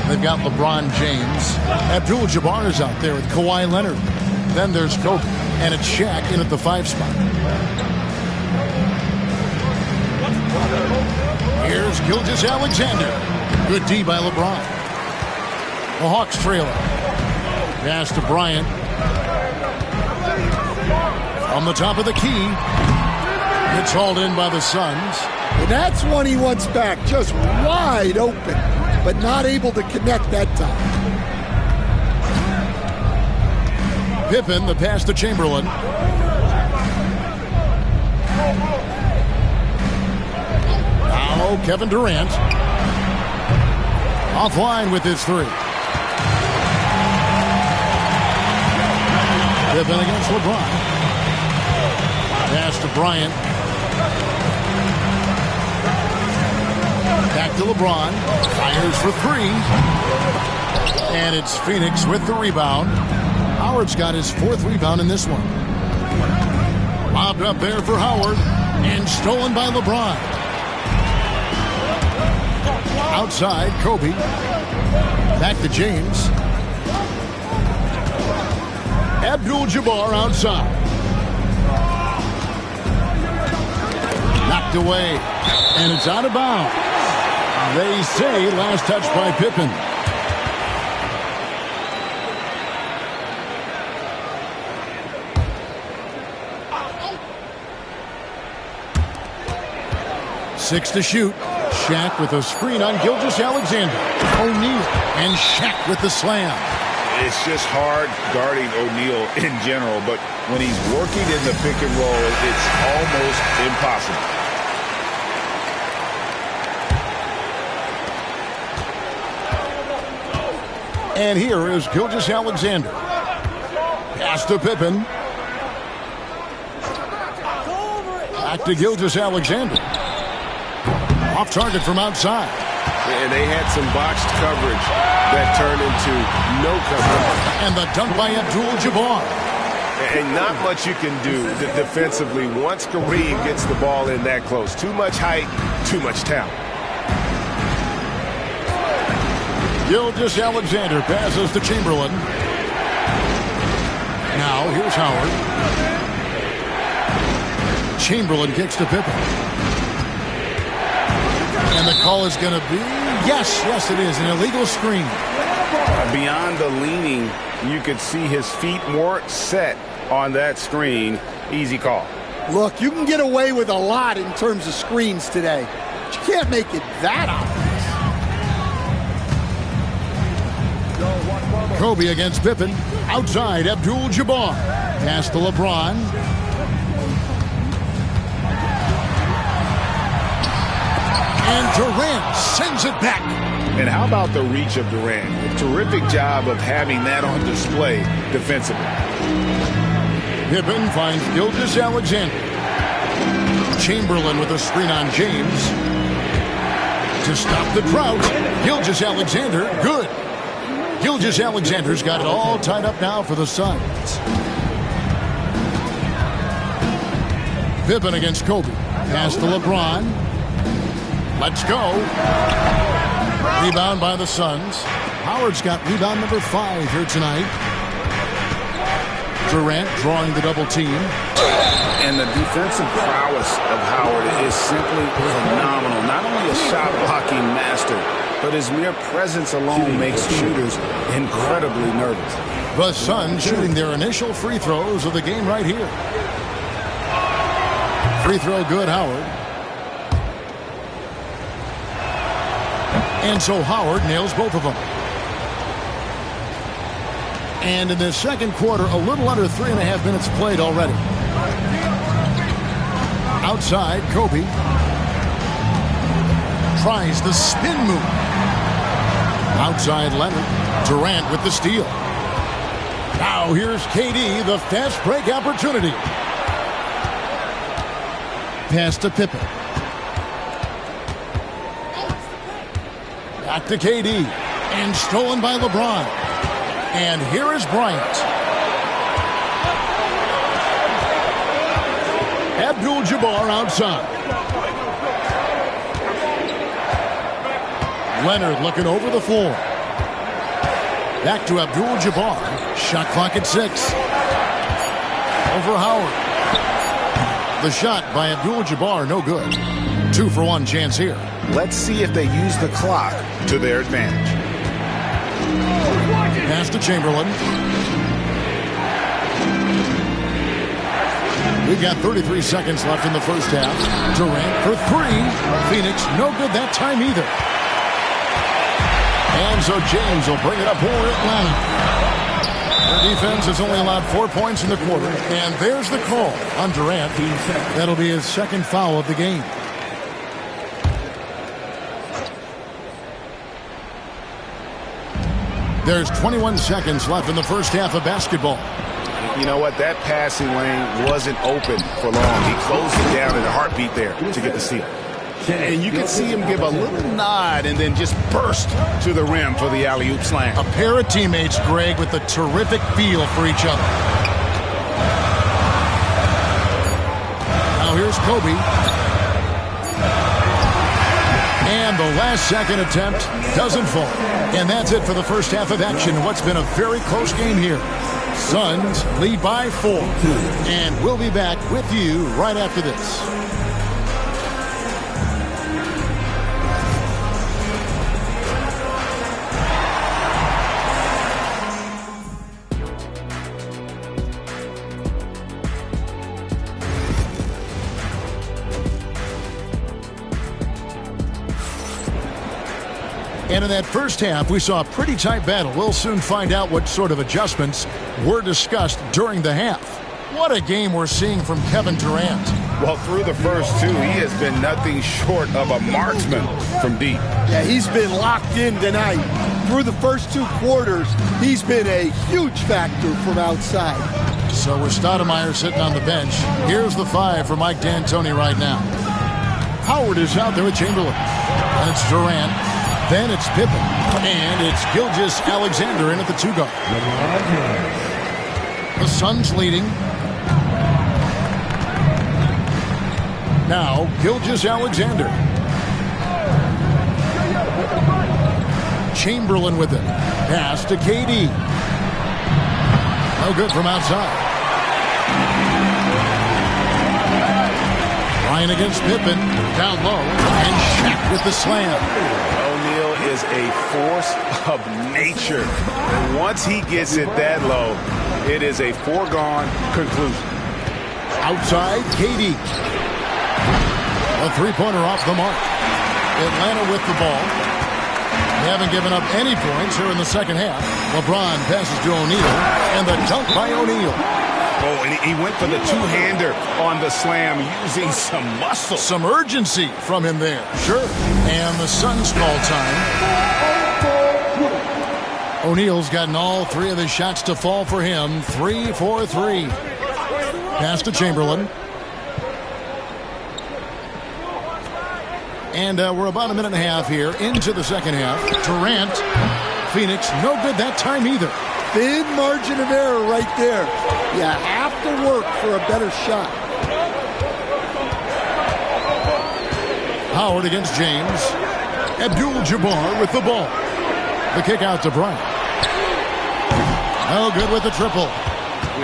[SPEAKER 9] They've got LeBron James. Abdul-Jabbar is out there with Kawhi Leonard. Then there's Kobe. And it's Shaq in at the 5 spot. Here's Gilgeous-Alexander. Good D by LeBron. The Hawks trailing. Pass to Bryant. On the top of the key. It's hauled in by the Suns.
[SPEAKER 11] And that's one he wants back. Just wide open. But not able to connect that time.
[SPEAKER 9] Pippen, the pass to Chamberlain. Now Kevin Durant. Offline with his 3. Pippen against LeBron. Pass to Bryant. Back to LeBron. Fires for three. And it's Phoenix with the rebound. Howard's got his 4th rebound in this one. Lobbed up there for Howard. And stolen by LeBron. Outside, Kobe. Back to James. Abdul-Jabbar outside. Knocked away. And it's out of bounds. They say last touch by Pippen. Six to shoot. Shaq with a screen on Gilgeous-Alexander. O'Neal and Shaq with the slam.
[SPEAKER 10] It's just hard guarding O'Neal in general, but when he's working in the pick and roll, it's almost impossible.
[SPEAKER 9] And here is Gilgeous-Alexander. Pass to Pippen. Back to Gilgeous-Alexander. Off target from outside.
[SPEAKER 16] And they had some botched coverage that turned into no coverage.
[SPEAKER 9] And the dunk by Abdul-Jabbar.
[SPEAKER 16] And not much you can do defensively once Kareem gets the ball in that close. Too much height, too much talent.
[SPEAKER 9] Gilgeous-Alexander passes to Chamberlain. Now here's Howard. Chamberlain kicks to Pippen. And the call is going to be, yes, it is, an illegal screen.
[SPEAKER 10] Beyond the leaning, you could see his feet more set on that screen. Easy call.
[SPEAKER 11] Look, you can get away with a lot in terms of screens today. But you can't make it that obvious.
[SPEAKER 9] Kobe against Pippen. Outside, Abdul-Jabbar. Pass to LeBron. And Durant sends it back.
[SPEAKER 10] And how about the reach of Durant? A terrific job of having that on display defensively.
[SPEAKER 9] Pippen finds Gilgeous-Alexander. Chamberlain with a screen on James. To stop the drought, Gilgeous-Alexander, good. Gilgeous-Alexander's got it all tied up now for the Suns. Pippen against Kobe. Pass to LeBron. Let's go. Rebound by the Suns. Howard's got rebound number 5 here tonight. Durant drawing the double team.
[SPEAKER 10] And the defensive prowess of Howard is simply phenomenal. Not only a shot blocking master, but his mere presence alone makes shooters incredibly nervous.
[SPEAKER 9] The Suns shooting their initial free throws of the game right here. Free throw good, Howard. And so Howard nails both of them. And in the second quarter, a little under 3.5 minutes played already. Outside, Kobe tries the spin move. Outside, Leonard. Durant with the steal. Now here's KD, the fast break opportunity. Pass to Pippen. Back to KD. And stolen by LeBron. And here is Bryant. Abdul-Jabbar outside. Leonard looking over the floor. Back to Abdul-Jabbar. Shot clock at 6. Over Howard. The shot by Abdul-Jabbar, no good. 2-for-1 chance here.
[SPEAKER 10] Let's see if they use the clock to their advantage.
[SPEAKER 9] Pass to Chamberlain. We've got 33 seconds left in the first half. Durant for 3. Phoenix, no good that time either. And so James will bring it up for Atlanta. Their defense has only allowed 4 points in the quarter. And there's the call on Durant. That'll be his second foul of the game. There's 21 seconds left in the first half of basketball.
[SPEAKER 10] you know what? That passing lane wasn't open for long. He closed it down in a heartbeat there to get the steal. And you can see him give a little nod and then just burst to the rim for the alley-oop slam.
[SPEAKER 9] A pair of teammates, Greg, with a terrific feel for each other. Now here's Kobe. And the last second attempt doesn't fall. And that's it for the first half of action. What's been a very close game here. Suns lead by 4. And we'll be back with you right after this. And in that first half, we saw a pretty tight battle. We'll soon find out what sort of adjustments were discussed during the half. What a game we're seeing from Kevin Durant.
[SPEAKER 10] Well, through the first 2, he has been nothing short of a marksman from deep.
[SPEAKER 11] Yeah, he's been locked in tonight. Through the first 2 quarters, he's been a huge factor from outside.
[SPEAKER 9] So with Stoudemire sitting on the bench, here's the 5 for Mike D'Antoni right now. Howard is out there with Chamberlain. And it's Durant. Then it's Pippen, and it's Gilgeous-Alexander in at the 2 guard. The Suns leading. Now, Gilgeous-Alexander. Chamberlain with it. Pass to KD. No good from outside. Ryan against Pippen. Down low, and Shaq with the slam.
[SPEAKER 10] Is a force of nature. And once he gets it that low, it is a foregone conclusion.
[SPEAKER 9] Outside, KD. A 3-pointer off the mark. Atlanta with the ball. They haven't given up any points here in the second half. LeBron passes to O'Neal, and the dunk by O'Neal.
[SPEAKER 10] Oh, and he went for the 2-hander on the slam, using some muscle.
[SPEAKER 9] Some urgency from him there. Sure. And the Suns call time. O'Neal's gotten all 3 of his shots to fall for him. 3 for 3. Pass to Chamberlain. And we're about a minute and a half here into the second half. Durant, Phoenix, no good that time either.
[SPEAKER 11] Thin margin of error right there. You have to work for a better shot.
[SPEAKER 9] Howard against James. Abdul-Jabbar with the ball. The kick out to Bryant. Oh, good with the triple.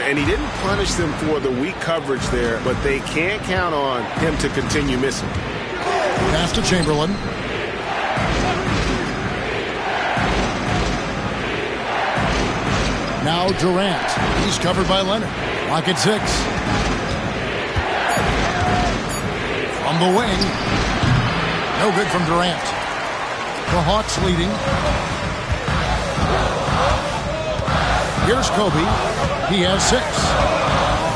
[SPEAKER 16] And he didn't punish them for the weak coverage there, but they can't count on him to continue missing.
[SPEAKER 9] Pass to Chamberlain. Now Durant. He's covered by Leonard. Lock at 6. From the wing. No good from Durant. The Hawks leading. Here's Kobe. He has 6.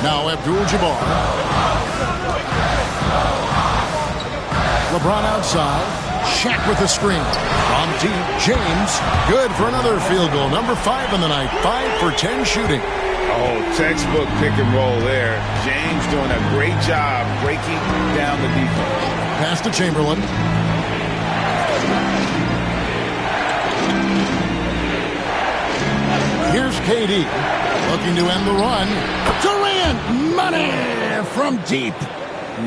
[SPEAKER 9] Now Abdul-Jabbar. LeBron outside. Shaq with the screen. From deep, James. Good for another field goal. Number 5 in the night. 5 for 10 shooting.
[SPEAKER 10] Oh, textbook pick and roll there. James doing a great job breaking down the defense.
[SPEAKER 9] Pass to Chamberlain. Here's KD. Looking to end the run. Durant, money from deep.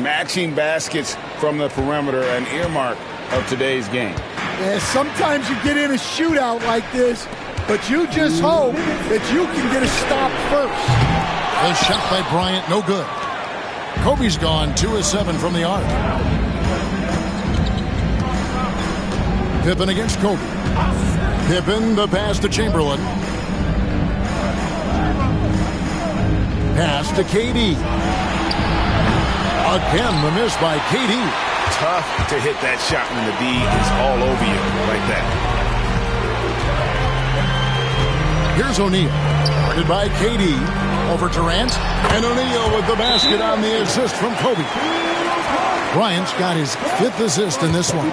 [SPEAKER 10] Matching baskets from the perimeter, an earmark of today's game.
[SPEAKER 11] Yeah, sometimes you get in a shootout like this, but you just hope that you can get a stop first.
[SPEAKER 9] The shot by Bryant, no good. Kobe's gone 2 of 7 from the arc. Pippen against Kobe. Pippen, the pass to Chamberlain. Pass to KD. Again, the miss by KD.
[SPEAKER 10] Tough to hit that shot when the D is all over you like that.
[SPEAKER 9] Here's O'Neal. Guarded by KD. Over Durant. And O'Neal with the basket on the assist from Kobe. Bryant's got his 5th assist in this one.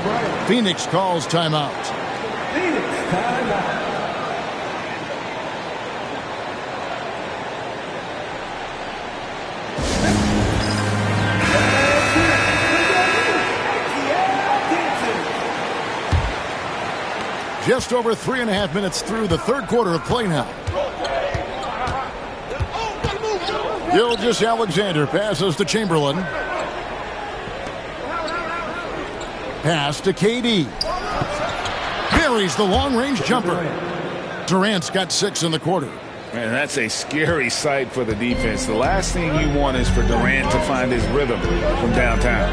[SPEAKER 9] Phoenix calls timeout. Just over 3.5 minutes through the third quarter of play now. Gilgeous-Alexander passes to Chamberlain. Pass to KD. Buries the long-range jumper. Durant's got 6 in the quarter.
[SPEAKER 10] Man, that's a scary sight for the defense. The last thing you want is for Durant to find his rhythm from downtown.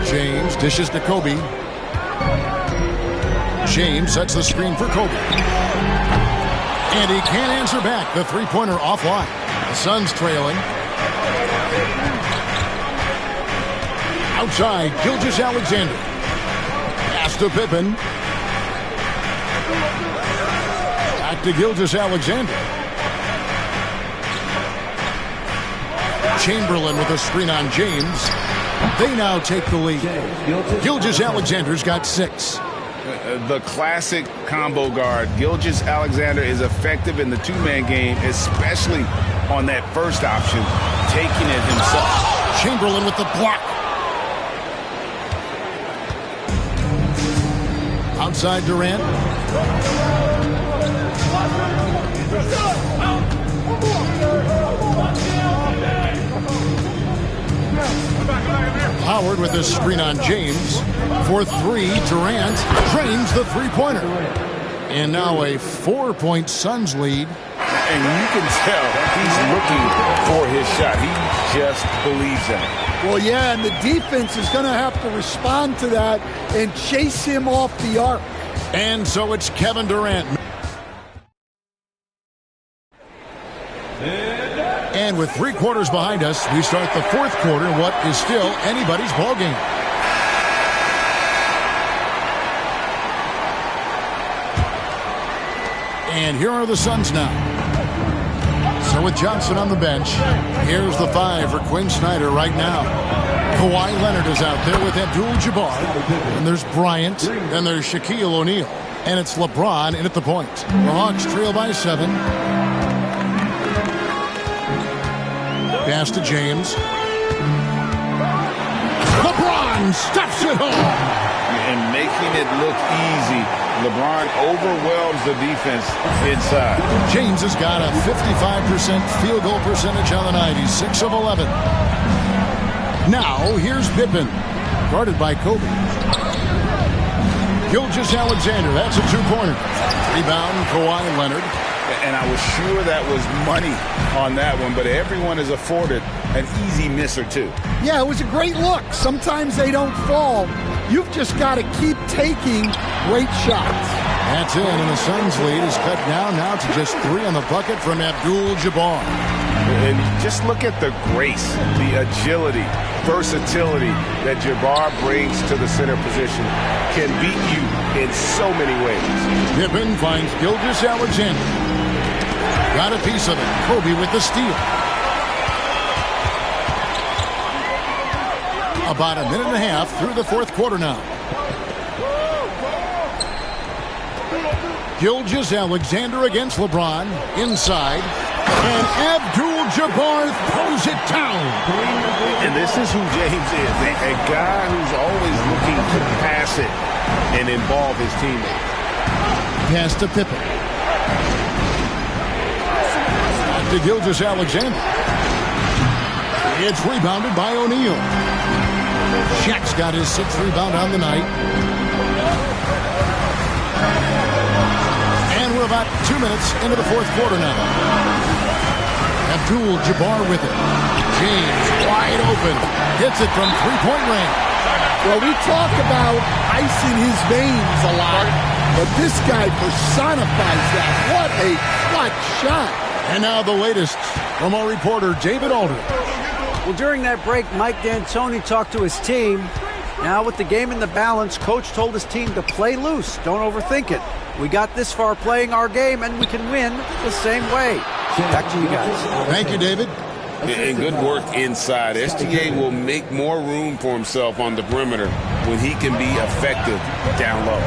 [SPEAKER 9] James dishes to Kobe. James sets the screen for Kobe. And he can't answer back. The three-pointer offline. The Suns trailing. Outside, Gilgeous-Alexander. Pass to Pippen. Back to Gilgeous-Alexander. Chamberlain with a screen on James. They now take the lead. Gilgeous-Alexander's got 6.
[SPEAKER 10] The classic combo guard. Gilgeous-Alexander is effective in the two-man game, especially on that first option, taking it himself.
[SPEAKER 9] Chamberlain with the block. Outside Durant. Howard with a screen on James. For 3, Durant drains the three-pointer. And now a 4-point Suns lead.
[SPEAKER 10] And you can tell he's looking for his shot. He just believes in it.
[SPEAKER 11] Well, yeah, and the defense is going to have to respond to that and chase him off the arc.
[SPEAKER 9] And so it's Kevin Durant. And with 3 quarters behind us, we start the fourth quarter in what is still anybody's ballgame. And here are the Suns now. So with Johnson on the bench, here's the 5 for Quinn Snyder right now. Kawhi Leonard is out there with Abdul-Jabbar. And there's Bryant. And there's Shaquille O'Neal. And it's LeBron in at the point. The Hawks trail by 7. Pass to James. LeBron steps it home.
[SPEAKER 10] And making it look easy. LeBron overwhelms the defense inside.
[SPEAKER 9] James has got a 55% field goal percentage on the night. He's 6 of 11. Now, here's Pippen, guarded by Kobe. Gilgeous-Alexander, that's a 2-pointer. Rebound, Kawhi Leonard.
[SPEAKER 10] And I was sure that was money on that one, but everyone is afforded an easy miss or two.
[SPEAKER 11] Yeah, it was a great look. Sometimes they don't fall. You've just got to keep taking great shots.
[SPEAKER 9] That's it, and the Suns' lead is cut down now to just 3 on the bucket from Abdul-Jabbar.
[SPEAKER 16] And just look at the grace, the agility, versatility that Jabbar brings to the center position. Can beat you in so many ways.
[SPEAKER 9] Pippen finds Gilgeous-Alexander. Got a piece of it. Kobe with the steal. About a minute and a half through the fourth quarter now. Gilgeous-Alexander against LeBron. Inside. And Abdul-Jabbar throws it down.
[SPEAKER 16] And this is who James is. A guy who's always looking to pass it and involve his teammates.
[SPEAKER 9] Pass to Pippen. Back to Gilgeous-Alexander. It's rebounded by O'Neal. Shaq's got his 6th rebound on the night. And we're about 2 minutes into the fourth quarter now. Abdul-Jabbar with it. James wide open. Hits it from 3-point range.
[SPEAKER 11] Well, we talk about ice in his veins a lot, but this guy personifies that. What a clutch shot.
[SPEAKER 9] And now the latest from our reporter, David Aldridge.
[SPEAKER 12] Well, during that break, Mike D'Antoni talked to his team. Now with the game in the balance, Coach told his team to play loose. Don't overthink it. We got this far playing our game, and we can win the same way. Back to you guys.
[SPEAKER 9] Thank you, David.
[SPEAKER 16] And good work inside. SGA will make more room for himself on the perimeter when he can be effective down low.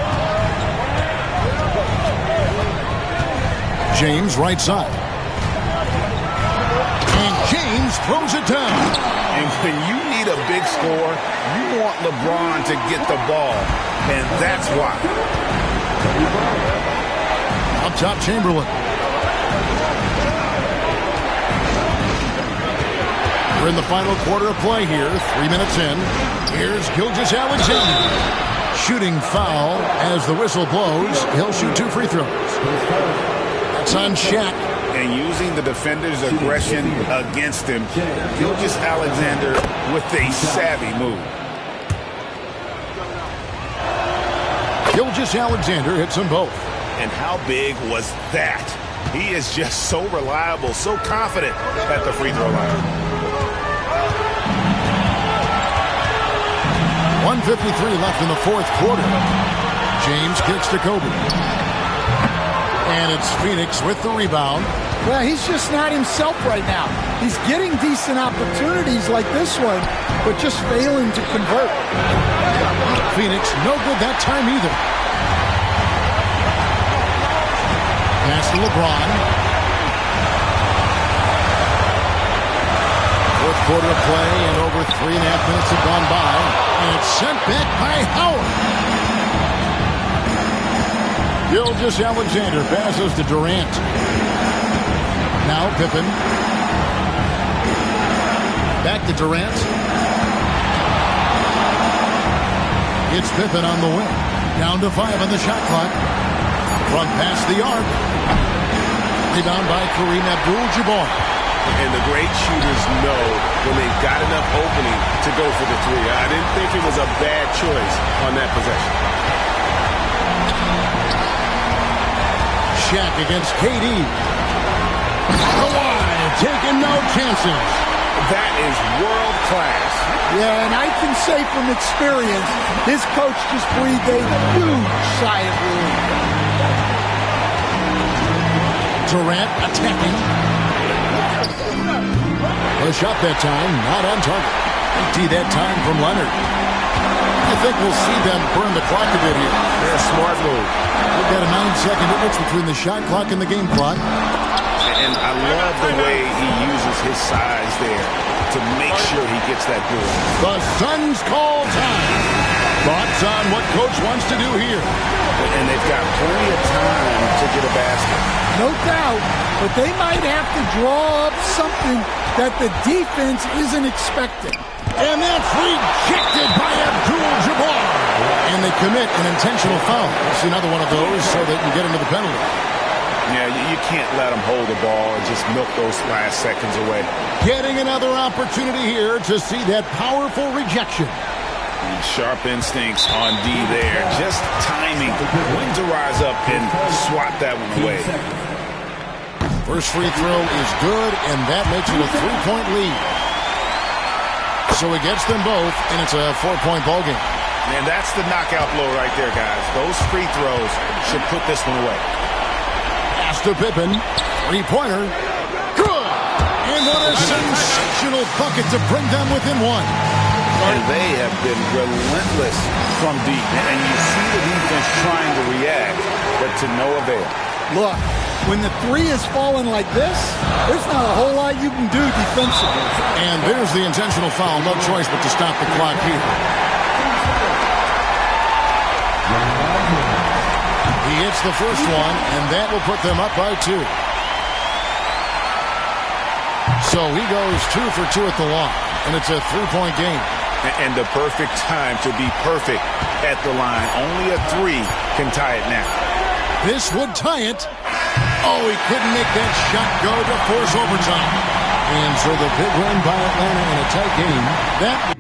[SPEAKER 9] James right side. And James throws it down.
[SPEAKER 16] And when you
[SPEAKER 10] need a big score, you want LeBron to get the ball, and that's why.
[SPEAKER 9] Up top, Chamberlain. We're in the final quarter of play here. 3 minutes in. Here's Gilgeous-Alexander. Shooting foul as the whistle blows. He'll shoot 2 free throws. That's on Shaq.
[SPEAKER 10] And using the defender's aggression against him, Gilgeous-Alexander with a savvy move.
[SPEAKER 9] Gilgeous-Alexander hits them both.
[SPEAKER 10] And how big was that? He is just so reliable, so confident at the free throw line.
[SPEAKER 9] 1:53 left in the fourth quarter. James kicks to Kobe. And it's Phoenix with the rebound.
[SPEAKER 11] Well, he's just not himself right now. He's getting decent opportunities like this one, but just failing to convert.
[SPEAKER 9] Phoenix no good that time either. Pass to LeBron. Fourth quarter of play, and over 3.5 minutes have gone by. And it's sent back by Howard. Gilgeous-Alexander passes to Durant. Now Pippen. Back to Durant. It's Pippen on the wing. Down to 5 on the shot clock. Front past the arc. Rebound by Kareem Abdul-Jabbar.
[SPEAKER 16] And the great shooters know when they've got enough opening to go for the three. I didn't think it was a bad choice on that possession.
[SPEAKER 9] Shaq against KD. Kawhi taking no chances.
[SPEAKER 16] That is world class.
[SPEAKER 11] Yeah, and I can say from experience, his coach just breathed a huge sigh of relief.
[SPEAKER 9] Durant attacking. A shot that time, not on target. Empty that time from Leonard. I think we'll see them burn the clock a bit here.
[SPEAKER 16] Yeah, smart move.
[SPEAKER 9] We've got a 9-second difference between the shot clock and the game clock.
[SPEAKER 10] And I love the way he uses his size there to make sure he gets that board.
[SPEAKER 9] The Suns call time. Thoughts on what coach wants to do here?
[SPEAKER 10] And they've got plenty of time to get a basket.
[SPEAKER 11] No doubt, but they might have to draw up something that the defense isn't expecting.
[SPEAKER 9] And that's rejected by Abdul-Jabbar. And they commit an intentional foul. That's another one of those so they can get into the penalty.
[SPEAKER 10] Yeah, you can't let them hold the ball and just milk those last seconds away.
[SPEAKER 9] Getting another opportunity here to see that powerful rejection.
[SPEAKER 10] And sharp instincts on D there. Just timing when to rise up and swat that one away.
[SPEAKER 9] First free throw is good, and that makes it a 3-point lead. So he gets them both, and it's a 4-point ball game.
[SPEAKER 10] And that's the knockout blow right there, guys. Those free throws should put this one away.
[SPEAKER 9] Pass to Pippen. 3-pointer. Good! And what a sensational bucket to bring them within one.
[SPEAKER 10] And they have been relentless from deep. And you see the defense trying to react, but to no avail.
[SPEAKER 11] Look, when the three is falling like this, there's not a whole lot you can do defensively.
[SPEAKER 9] And there's the intentional foul. No choice but to stop the clock here. He hits the first one, and that will put them up by 2. So he goes 2 for 2 at the line, and it's a 3-point game.
[SPEAKER 10] And the perfect time to be perfect at the line. Only a 3 can tie it now.
[SPEAKER 9] This would tie it. Oh, he couldn't make that shot go to force overtime. And so the big win by Atlanta in a tight game. That